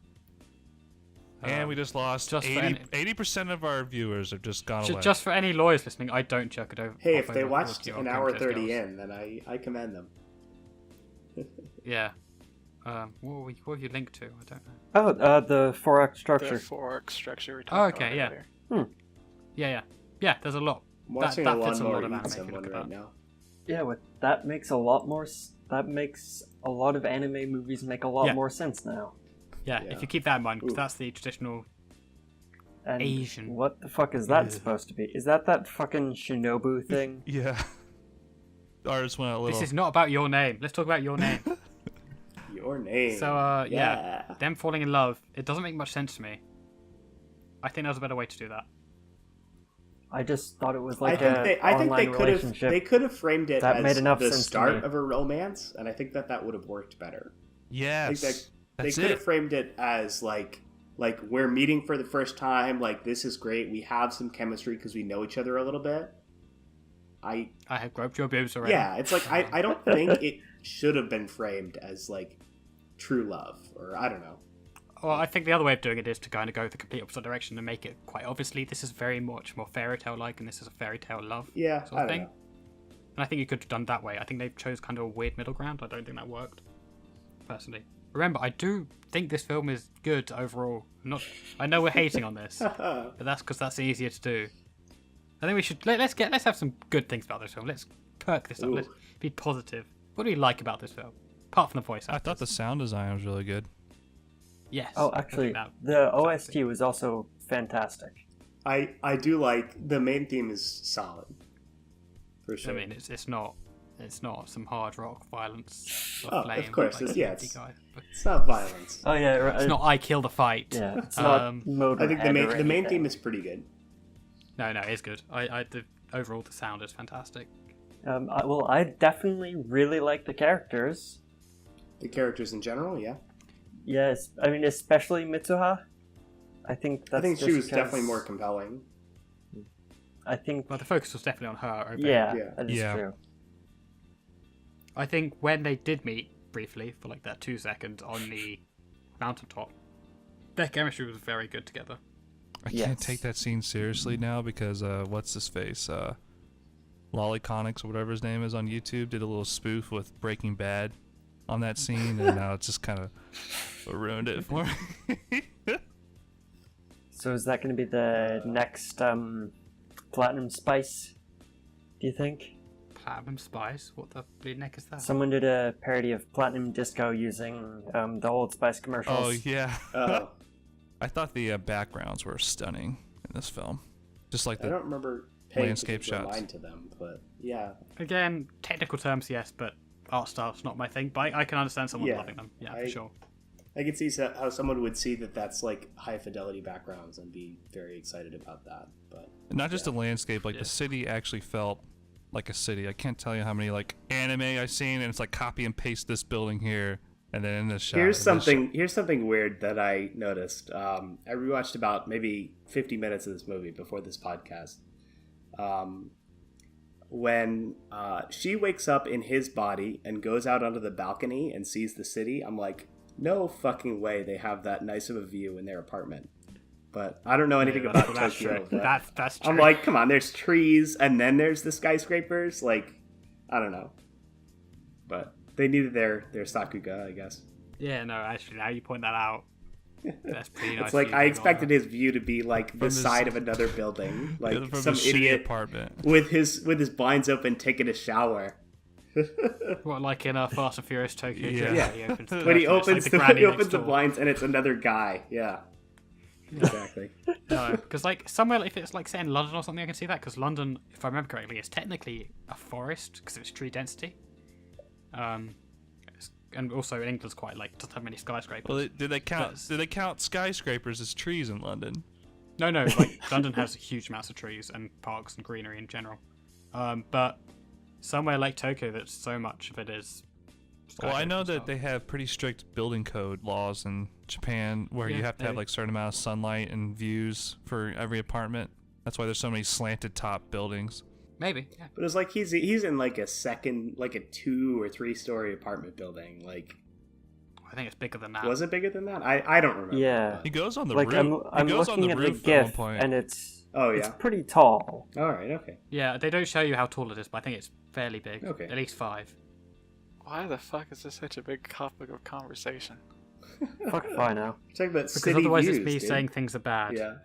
And we just lost just for 80% of our viewers have just gone away. Just for any lawyers listening, I don't jerk it over. Hey, off if they over watched 40-year-old an hour comatose 30 girls. in, then I commend them. Yeah. What have you linked to? I don't know. Oh, the 4-act The structure. fork structure we Oh, talked okay, about yeah. earlier. Yeah, there's a lot. I'm watching that a fits a lot lawnmower of eat anime if you someone look at right that. now. Yeah, that makes a lot more. That makes a lot of anime movies make a lot Yeah. more sense now. Yeah, Yeah. if you keep that in mind, because Ooh. that's the traditional. And Asian. what the fuck is that Ugh. supposed to be? Is that fucking Shinobu thing? Yeah. Ours went a little. This is not about your name. Let's talk about your name. Your name. So, yeah, them falling in love. It doesn't make much sense to me. I think there's a better way to do that. I just thought it was I like think they, I think they online could have relationship. they could have framed it That as made enough the sense to start me. of a romance, and I think that would have worked better. I Yes. think that they That's could it. have framed it as like we're meeting for the first time, like this is great, we have some chemistry because we know each other a little bit. I have groped your boobs already. Yeah, it's like I don't think it should have been framed as like true love, or I don't know. Well, I think the other way of doing it is to kind of go the complete opposite direction and make it quite obviously this is very much more fairy tale like, and this is a fairy tale love Yeah, sort I of don't thing. know. And I think you could have done that way. I think they chose kind of a weird middle ground. I don't think that worked, personally. Remember, I do think this film is good overall. I know we're hating on this, but that's because that's easier to do. I think we should let's have some good things about this film. Let's perk this up. Ooh. Let's be positive. What do you like about this film, apart from the voice I actors? thought the sound design was really good. Yes. Oh, I actually, think that- the OST was also fantastic. I do like the main theme is solid. For I sure. mean, it's not some hard rock violence. Oh, Or of flame, course, like yeah, indie it's- guy, but It's not violence. Oh yeah, right. it's not I kill the fight. Yeah, it's Um, not Motorhead I think the or main anything. theme is pretty good. No, it's good. Overall the sound is fantastic. I definitely really like the characters. The characters in general, yeah. Yes, I mean especially Mitsuha. I think that's I think she just was definitely because- more compelling. I think Well, the focus was definitely on her. Over yeah, Yeah. that is Yeah. true. I think when they did meet briefly for like that 2 seconds on the mountaintop, their chemistry was very good together. I Yes. can't take that scene seriously now because what's his face? Lollyconics or whatever his name is on YouTube did a little spoof with Breaking Bad on that scene, and now it's just kind of ruined it for me. So is that going to be the next Platinum Spice? Do you think? Platinum Spice? What the bleeding neck is that? Someone did a parody of Platinum Disco using the Old Spice commercials. Oh yeah. Oh, I thought the backgrounds were stunning in this film, just like I the don't remember paying landscape particular shots. mind to them, but yeah. Again, technical terms, yes, but art style's not my thing. But I can understand someone Yeah, loving them. Yeah, I- for sure. I could see how someone would see that that's like high fidelity backgrounds and be very excited about that. But not just yeah. the landscape, like Yeah. the city actually felt like a city. I can't tell you how many like anime I've seen, and it's like copy and paste this building here, and then in this shot. Here's in this something weird that I noticed. I rewatched about maybe 50 minutes of this movie before this podcast. When she wakes up in his body and goes out onto the balcony and sees the city, I'm like, no fucking way they have that nice of a view in their apartment. But I don't know anything Yeah, about that's Tokyo. true. but That's true. I'm like, come on, there's trees and then there's the skyscrapers. Like, I don't know. But they needed their Sakuga, I guess. yeah, no, actually, now you point that out, that's pretty nice. It's like view I going expected on. his view to be like the From his- side of another building, like from some his shitty idiot apartment. with his blinds open taking a shower. What, like in Fast and Furious Tokyo? Yeah. Drift, Yeah. He opens the When he curtain, it's opens like the granny he next opens the door. blinds and it's another guy. Yeah, exactly. No, because like somewhere, if it's like say in London or something, I can see that because London, if I remember correctly, is technically a forest because of its tree density. And also England's quite like doesn't have many skyscrapers. Well, did they count? But- Did they count skyscrapers as trees in London? No, like London has huge amounts of trees and parks and greenery in general. But somewhere like Tokyo, that so much of it is. Well, I know skyscrapers that and they have pretty strict building code laws in Japan where you Yeah, have to have maybe. like certain amount of sunlight and views for every apartment. That's why there's so many slanted top buildings. stuff. Maybe, yeah. But it's like he's in like a 2 or 3 story apartment building. Like, I think it's bigger than that. was it bigger than that? I don't remember. Yeah. He goes on the Like roof. I'm he goes on looking the at the roof at one GIF point. and it's Oh it's yeah. pretty tall. All right. Okay. Yeah, they don't show you how tall it is, but I think it's fairly big. Okay. At least 5. Why the fuck is this such a big topic of conversation? Fuck if I know. We're talking about Because city otherwise views, it's me dude. saying things are bad. Yeah.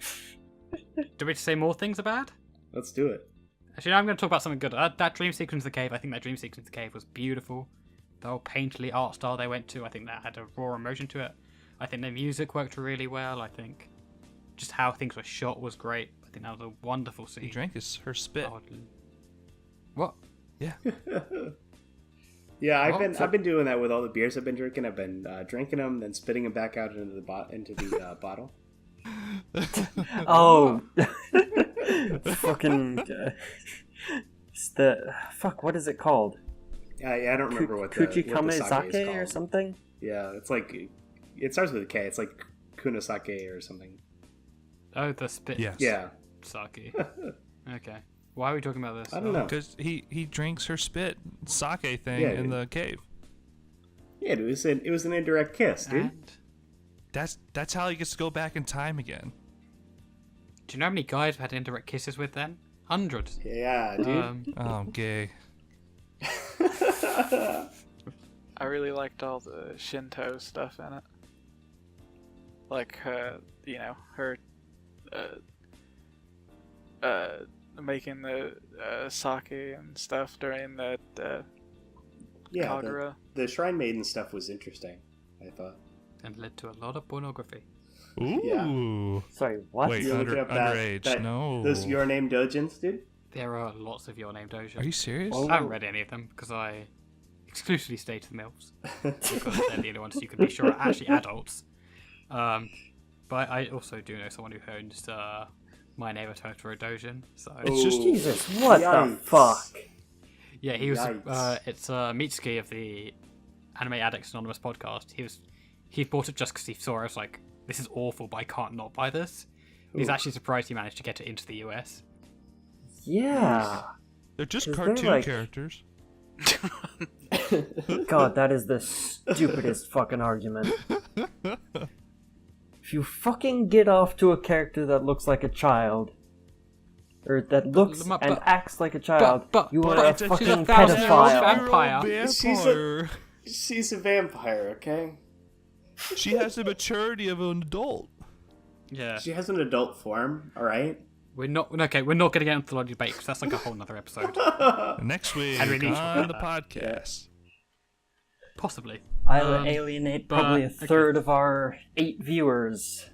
Do we say more things are bad? Let's do it. Actually, no, I'm going to talk about something good. That dream sequence in the cave, I think that dream sequence in the cave was beautiful. the whole painterly art style they went to. I think that had a raw emotion to it. I think the music worked really well. I think just how things were shot was great. I think that was a wonderful scene. He drank her spit. What? Yeah. Yeah, Well, I've been doing that with all the beers I've been drinking. I've been drinking them, then spitting them back out into the bottle. Oh, fucking. It's the fuck. What is it called? I don't remember what the sake Kuchikamezake is or called. something. Yeah, it's like it starts with a K. It's like Kunosake or something. Oh, the spit Yes. Yeah, sake. Okay. Why are we talking about this? I don't know. Because he drinks her spit sake thing Yeah, in dude. the cave. Yeah, it was an indirect kiss, dude. And That's how he gets to go back in time again. do you know how many guys I've had indirect kisses with then? Hundreds. Yeah, dude. Oh, gay. I really liked all the Shinto stuff in it. Like, you know, her making the sake and stuff during the Yeah, Kagura. the Shrine Maiden stuff was interesting, I thought. And led to a lot of pornography. Ooh. Sorry, what? Wait, You look up underage, no. Those Your Name Dojins, dude? There are lots of Your Name Dojo. Are you serious? Oh. I haven't read any of them because I exclusively stay to the MILFs. Because they're the only ones you can be sure are actually adults. But I also do know someone who owns My Neighbor Totoro Dojin. So It's just Jesus, what the Yikes. fuck? yeah, he was. Yikes. It's Mitsuki of the Anime Addicts Anonymous podcast. He bought it just because he saw it. I was like, this is awful, but I can't not buy this. He's Ooh. actually surprised he managed to get it into the US. Yeah. They're just Is there, cartoon like- characters. God, that is the stupidest fucking argument. If you fucking get off to a character that looks like a child, or that looks but- and acts like a child, but- you but are a she's a fucking 1,000-year-old pedophile. vampire. She's a vampire, okay? She has the maturity of an adult. Yeah, She has an adult form, alright? we're not going to get into the logic debate because that's like a whole nother episode. Next week Henry Leach on will the get podcast. Possibly. I'll alienate probably a okay. third of our 8 viewers.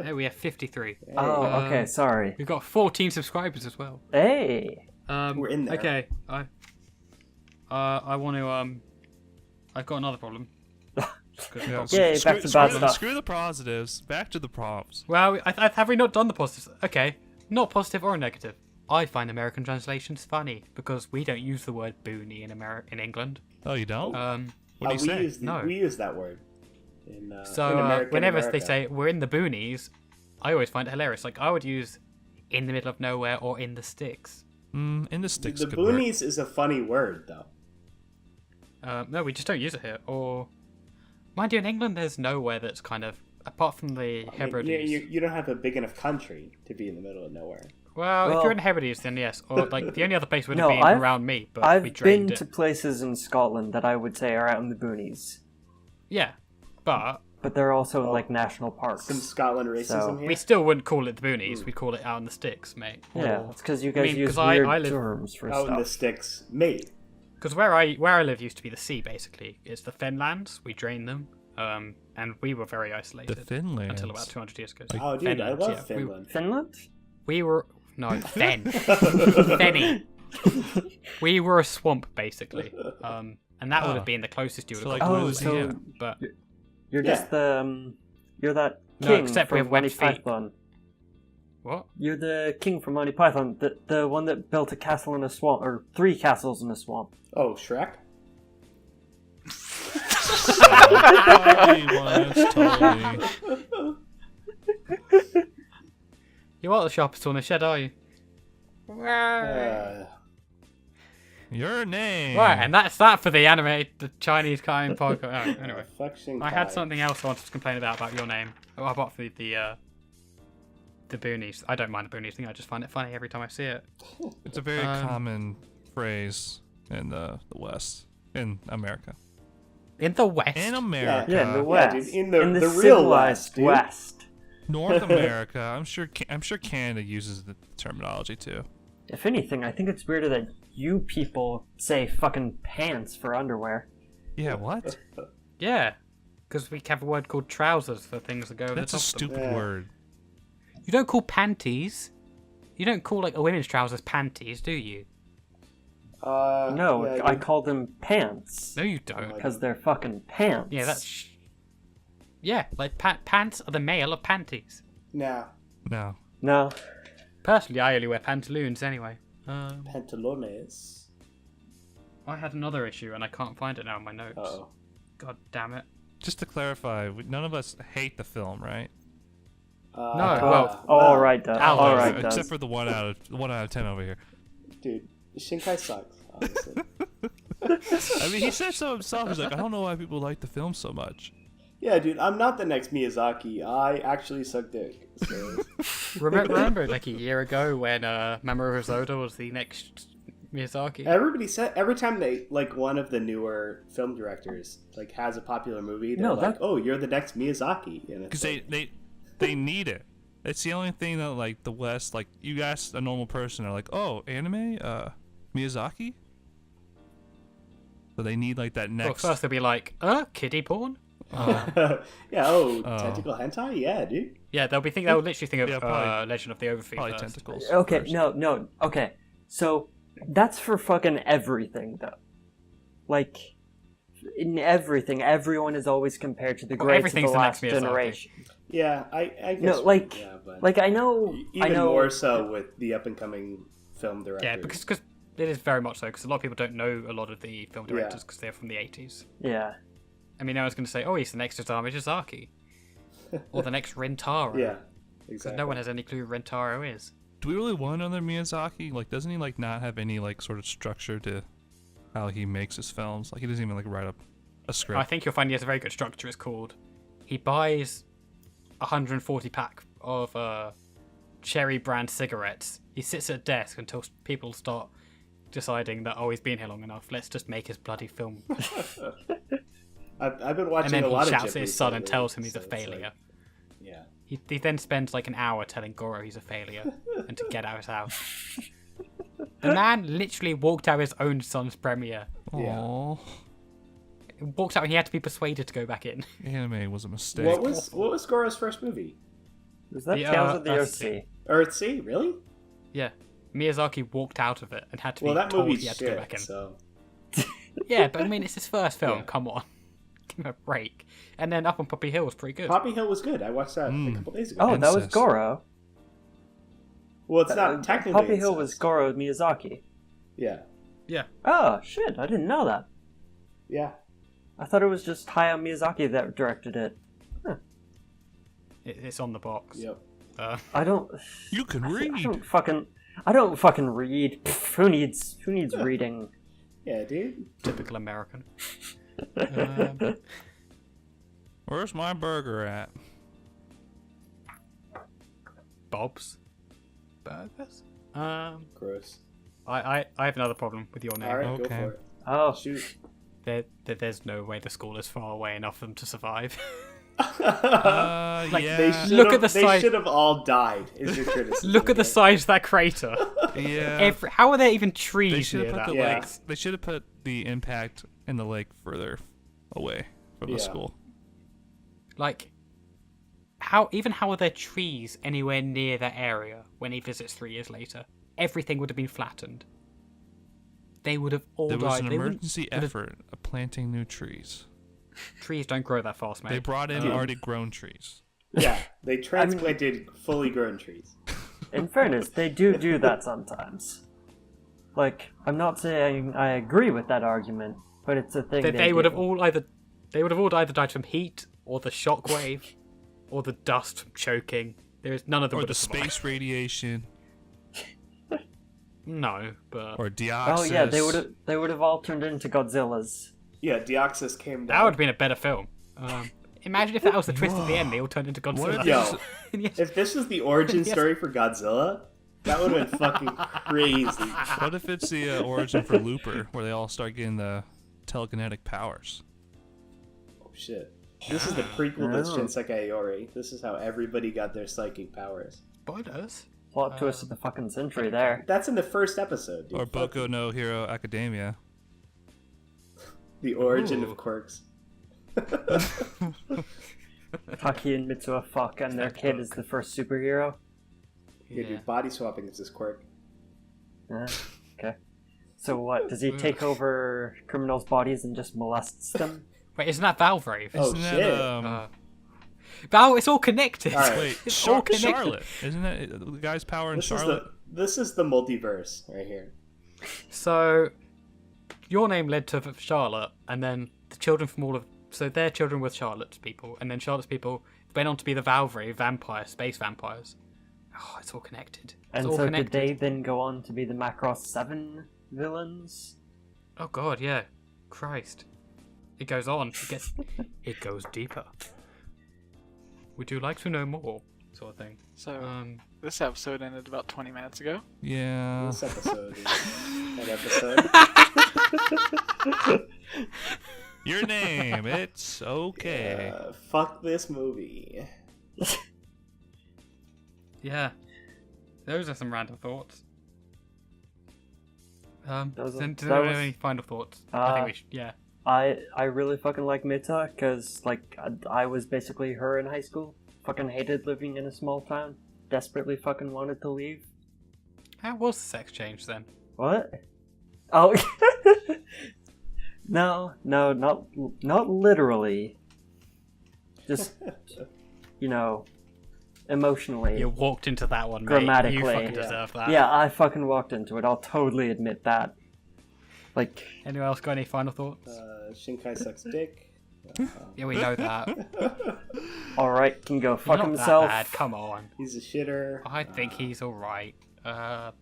Yeah, we have 53. Oh, okay, sorry. We've got 14 subscribers as well. Hey! We're in there. Okay, I want to I've got another problem. Yeah, Yay, back to bad stuff. Screw the positives. Back to the prompts. Well, have we not done the positives? Okay, not positive or negative. I find American translations funny because we don't use the word boonie in England. Oh, you don't? What do you we say? We use that word. In So American whenever America. they say we're in the boonies, I always find it hilarious. Like I would use in the middle of nowhere or in the sticks. In the sticks. The could work. boonies is a funny word, though. No, we just don't use it here. Or mind you, in England, there's nowhere that's kind of apart from the I mean, Hebrides. you don't have a big enough country to be in the middle of nowhere. Well, if Well- you're in Hebrides, then yes. Or like the only other place would have No, been around me, but we I've been drained it. to places in Scotland that I would say are out in the boonies. Yeah, but But they're also like national parks. Some Scotland racism So- here. we still wouldn't call it the boonies. We'd call it out in the sticks, mate. Yeah, it's because you guys mean, use 'cause I weird live- terms for Out in the stuff. sticks, mate. Because where I live used to be the sea, basically. It's the Fenlands. We drained them, and we were very isolated The Finlands. until about 200 years ago. Oh, dude, I Fenlands, love yeah. Finland. Finland? We were no Fen, Fenny. We were a swamp, basically, and that would have been the closest you would So, have like, got. Oh, Louisiana. so Yeah. But you're Yeah. just the you're that No, king except we from have web Monty feet. Python. what? You're the king from Monty Python, the one that built a castle in a swamp, or 3 castles in a swamp. Oh, Shrek? Totally was, totally. You are the sharpest tool in the shed, are you? Your name. Right, and that's that for the Chinese kind podcast. Oh, anyway, Affection I had Kai. something else I wanted to complain about your name. Oh, about the boonies. I don't mind the boonies thing. I just find it funny every time I see it. It's a very common phrase in the West, in America. In the West. In America. Yeah, in the Yeah, West. dude, in the real civilized West, dude. West. North America. I'm sure Canada uses the terminology too. If anything, I think it's weirder that you people say fucking pants for underwear. Yeah, what? Yeah, because we have a word called trousers for things that go over That's the a top of them. stupid Yeah. word. You don't call panties. You don't call like a women's trousers panties, do you? No, yeah, I call them pants. No, you don't. Because they're fucking pants. Yeah, that's. Yeah, like pants are the male of panties. Nah, No. No. Personally, I only wear pantaloons anyway. pantalones. I had another issue and I can't find it now in my notes. Oh, God damn it. Just to clarify, none of us hate the film, right? No, well, All right, Doug. Al All does, right, Except Doug. for the 1 out of 10 over here. dude, Shinkai sucks. Honestly. I mean, he said so himself. He's like, I don't know why people like the film so much. Yeah, dude, I'm not the next Miyazaki. I actually suck dick. So. remember like a year ago when Mamoru Hosoda was the next Miyazaki? Everybody said every time they like one of the newer film directors like has a popular movie, they're No, like, that- "Oh, you're the next Miyazaki." And it's Because like, they need it. It's the only thing that, like, the West, like, you ask a normal person, are like, oh, anime? Miyazaki? So they need, like, that Well, next... first they'll be like, kiddie porn? yeah, Oh. tentacle hentai, yeah, dude. Yeah, they'll literally think of Yeah, probably- Legend of the Overfeed Probably first. tentacles. Okay, first. no, okay. So, that's for fucking everything, though. Like, in everything, everyone is always compared to the Well, greats of everything's the the next last Miyazaki. generation. Yeah, I guess. No, like, yeah, but like I know, even more so with the up and coming film directors. Yeah, because it is very much so, because a lot of people don't know a lot of the film directors because they're from the 80s. Yeah. I mean, I was going to say, oh, he's the next Osamu Dezaki. Or the next Rintaro. yeah, Because exactly. no one has any clue who Rintaro is. Do we really want another Miyazaki? Like, doesn't he, like, not have any, like, sort of structure to how he makes his films? Like, he doesn't even, like, write up a script. I think you'll find he has a very good structure. It's called, he buys 140 pack of Cherry brand cigarettes. He sits at a desk until people start deciding that, oh, he's been here long enough. Let's just make his bloody film. I've been And watching then a he lot of shouts at Ghibli his son and lately, tells him he's a so it's like- failure. yeah. He then spends like an hour telling Goro he's a failure and to get out of his house. The man literally walked out of his own son's premiere. Aww. Walked out and he had to be persuaded to go back in. Anime was a mistake. What was Goro's first movie? Is that The, Tales of the Earthsea. OC? Earthsea, really? Yeah. Miyazaki walked out of it and had to Well, be that told movie's he had to go back shit. in. So Yeah, but I mean, it's his first film. Yeah. Come on. Give him a break. And then Up on Poppy Hill was pretty good. Poppy Hill was good. I watched that a couple days ago. Oh, that was Incest. Goro. well, it's not technically. Poppy Hill was incest. Goro Miyazaki. Yeah, Yeah. Oh, shit, I didn't know that. yeah. I thought it was just Hayao Miyazaki that directed it. It's on the box. Yep. I don't... You can I read. don't fucking read. Pff, who needs reading? Yeah, dude. Typical American. Where's my burger at? Bob's Burgers? Gross. I have another problem with your name. All right, go Okay. for it. Oh, Shoot. There's no way the school is far away enough for them to survive. Yeah. They should Look have, at the They size- should have all died. Is your criticism? Look at the okay? size of that crater. Yeah. How are there even They trees should near have put that? the Yeah. lake. They should have put the impact in the lake further away from the Yeah. school. Like, how are there trees anywhere near that area when he visits 3 years later? Everything would have been flattened. They would have all There was died. an They wouldn't- emergency would have- effort of planting new trees. Trees don't grow that fast, mate. They brought in already grown trees. Yeah, they transplanted fully grown trees. in fairness, they do that sometimes. Like, I'm not saying I agree with that argument, but it's a thing. They would do. have all either died from heat or the shockwave or the dust from choking. There is none of them Or would the have survived. space radiation. No, but Or Oh Deoxys. yeah, they would have all turned into Godzillas. Yeah, Deoxys came down. that would have been a better film. Imagine if that was the twist at the end. They all turned into What Godzilla. if Yo, Yes. if this was the origin Yes. story for Godzilla, that would have been fucking crazy. What if it's the origin for Looper, where they all start getting the telekinetic powers? Oh shit. This is the prequel to Oh. Shinsekai Iori. This is how everybody got their psychic powers. Spoilers. Plot twist of the fucking century there. That's in the first episode, dude. Or Fuck Boku no Hero Academia. The origin Ooh. of quirks. Taki and Mitsuha fuck, and their kid is the first superhero. Yeah, dude, body swapping is his quirk. Okay. So what? Does he take over criminals' bodies and just molests them? Wait, isn't that Valvrave? Oh, Isn't shit. that, Val, it's all connected. All right. wait, It's all connected. Charlotte. Isn't that the guy's power in This Charlotte? this is the multiverse right here. So, your name led to Charlotte, and then the children from all of... So their children were Charlotte's people, and then Charlotte's people went on to be the Valvrave vampires, space vampires. Oh, it's all connected. It's And all so connected. did they then go on to be the Macross 7 villains? Oh god, yeah. Christ. It goes on. It goes deeper. Would you like to know more? Sort of thing. So this episode ended about 20 minutes ago. Yeah. This episode is that episode. Your name. It's okay. Fuck this movie. Yeah. Those are some random thoughts. Those are- Does that anyone was- have any final thoughts? I think we should, yeah. I really fucking like Mita, because, like, I was basically her in high school. Fucking hated living in a small town. Desperately fucking wanted to leave. How was the sex change then? What? Oh, no, not literally. Just, you know, emotionally. You walked into that one, mate. Grammatically. You fucking deserve that. Yeah, I fucking walked into it. I'll totally admit that. Like, Anyone else got any final thoughts? Shinkai sucks dick. Yeah, we know that. alright, can go fuck Not himself. that bad. Come on. He's a shitter. I think he's alright.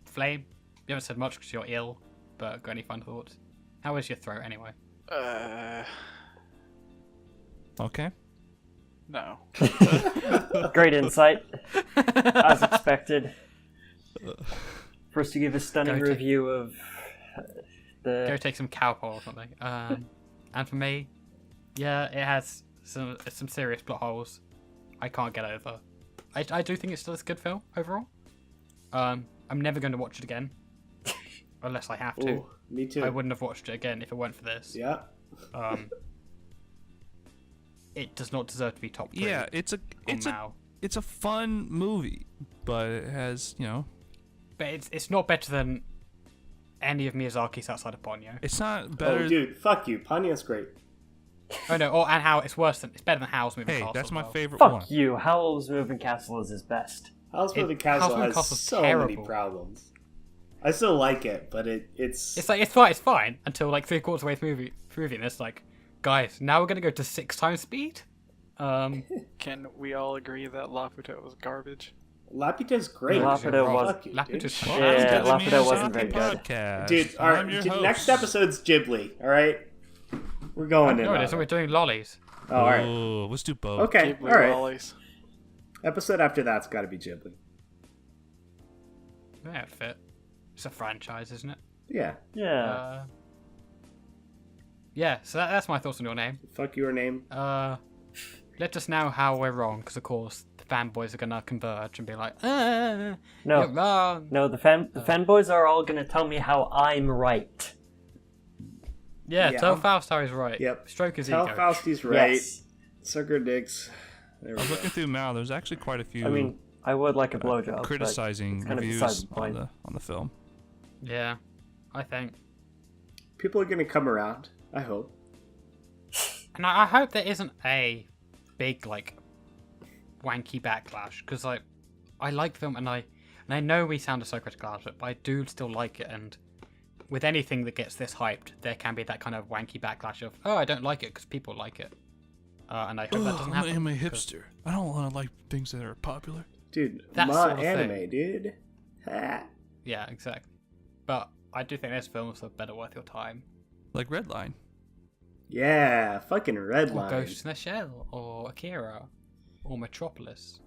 Flame, you haven't said much because you're ill, but got any final thoughts? How is your throat anyway? Okay. No. Great insight, as expected. First, to give a stunning Go take- review of Go the. take some Calpol or something. And for me, yeah, it has some serious plot holes I can't get over. I do think it's still a good film overall. I'm never going to watch it again. Unless I have to. Ooh, me too. I wouldn't have watched it again if it weren't for this. Yeah. It does not deserve to be top 3. Yeah, it's a fun movie, but it has, But it's not better than any of Miyazaki's outside of Ponyo. it's not better. Oh, dude, fuck you. Ponyo's great. Oh no, and how it's better than Howl's Moving Hey, Castle. that's as my well. favorite Fuck one. you! Howl's Moving Castle is his best. House Moving Castle House Moving has Castle's so many terrible. problems. I still like it, but it's It's fine until like 3/4 of the way through movie, and it's like, guys, now we're gonna go to 6 times speed. Can we all agree that Laputa was garbage? Laputa's great. Laputa Fuck was- you, Laputa's dude. fine. Yeah, Welcome to the Laputa wasn't very Miyazaki good. Podcast. Dude, I'm your next host. episode's Ghibli. All right, we're going in. No, it on isn't. it. We're doing lollies. Oh, all right. Oh, let's do both. Okay, Ghibli all right. lollies. Episode after that's got to be Ghibli. Yeah, it fit. It's a franchise, isn't it? Yeah. Yeah. Yeah. So that's my thoughts on your name. Fuck your name. Let us know how we're wrong, because of course the fanboys are gonna converge and be like, No. you're wrong. No, the fanboys are all gonna tell me how I'm right. Yeah, Yeah. tell Faust how he's right. Yep. Stroke his Tell ego. Fausti's right. Yes. Suck her dicks. There I we was go. looking through now. There's actually quite a few I mean, I would like a blowjob. criticizing but it's kind of reviews beside the on point. the film. Yeah, I think. People are gonna come around. I hope. And I hope there isn't a big, like, wanky backlash, because, like, I like the film, and I know we sound so critical about it, but I do still like it, and with anything that gets this hyped, there can be that kind of wanky backlash of, oh, I don't like it because people like it. And I hope that doesn't happen. I'm a 'cause- hipster. I don't want to like things that are popular. Dude, That ma sort of anime, thing. dude. Ha. Yeah, exactly. But I do think this film's a better worth your time. Like Redline. Yeah, fucking Or Redline. Ghost in the Shell, or Akira, or Metropolis.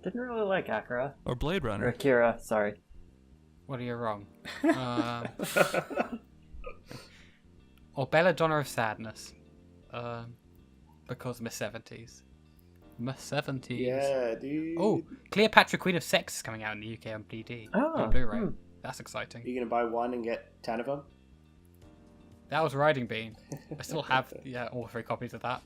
Didn't really like Akira. Or Blade Or Runner. Akira, sorry. What are you wrong? Or Belladonna of Sadness. Because Miss 70s. Miss 70s. Yeah, dude. Oh, Cleopatra Queen of Sex is coming out in the UK on BD. Oh, on Blu-ray. hmm. That's exciting. You gonna buy one and get 10 of them? That was Riding Bean. I still have all 3 copies of that.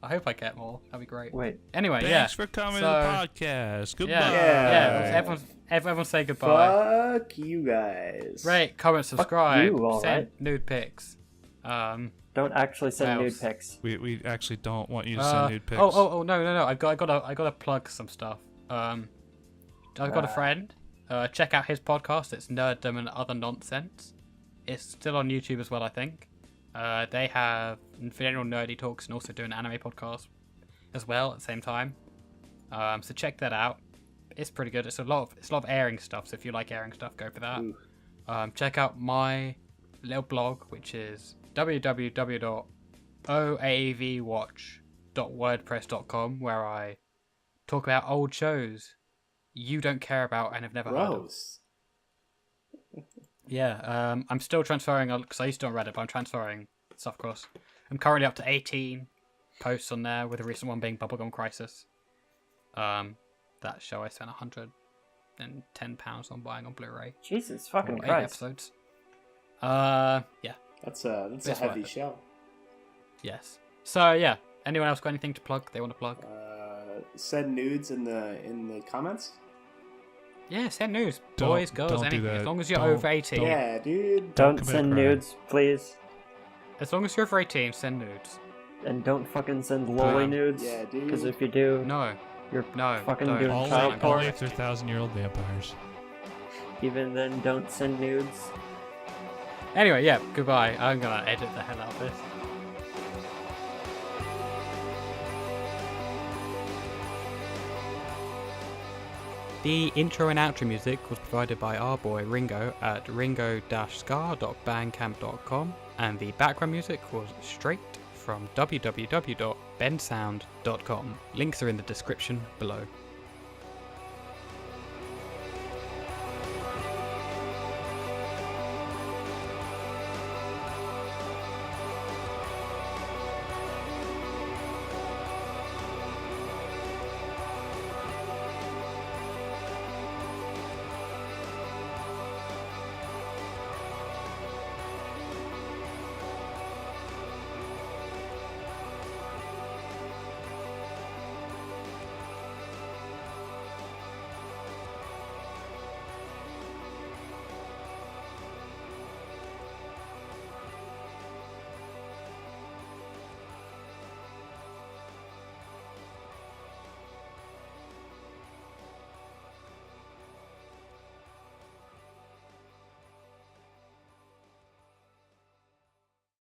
I hope I get more. That'd be great. Wait. Anyway, Thanks for coming to the podcast. Goodbye. Yeah. Everyone say goodbye. Fuck you guys. Rate, comment, subscribe. you, all send right. nude pics. Don't actually send nude pics. We actually don't want you to send nude pics. Oh no. I gotta plug some stuff. I've got a friend. Check out his podcast. It's Nerddom and Other Nonsense. It's still on YouTube as well, I think. They have general nerdy talks and also do an anime podcast as well at the same time. So check that out. It's pretty good. It's a lot of airing stuff. So if you like airing stuff, go for that. Check out my little blog, which is www.oavwatch.wordpress.com, where I talk about old shows you don't care about and have never heard of. Gross. Yeah, I'm still transferring, because I used to on Reddit, but I'm transferring stuff across. I'm currently up to 18 posts on there, with the recent one being Bubblegum Crisis. That show I spent £110 on buying on Blu-ray. Jesus fucking 8 Christ. episodes. Yeah. That's a It's heavy worth it. show. Yes. So yeah, anyone else got anything to plug? They want to plug? Send nudes in the comments. Yeah, send news. Don't- Boys, girls, don't do anything. that. As long as you're Don't- over 18. Yeah, dude. Don't commit send a crime. nudes, please. As long as you're over 18, send nudes. And don't fucking send lolly nudes. Yeah, dude. Because if you do, No. you're No, fucking don't. doing Only, child porn. only if they're 1,000-year-old vampires. Even then, don't send nudes. Anyway, yeah, goodbye. I'm gonna edit the hell out of this. The intro and outro music was provided by our boy Ringo at ringo-scar.bandcamp.com, and the background music was straight from www.bensound.com. Links are in the description below.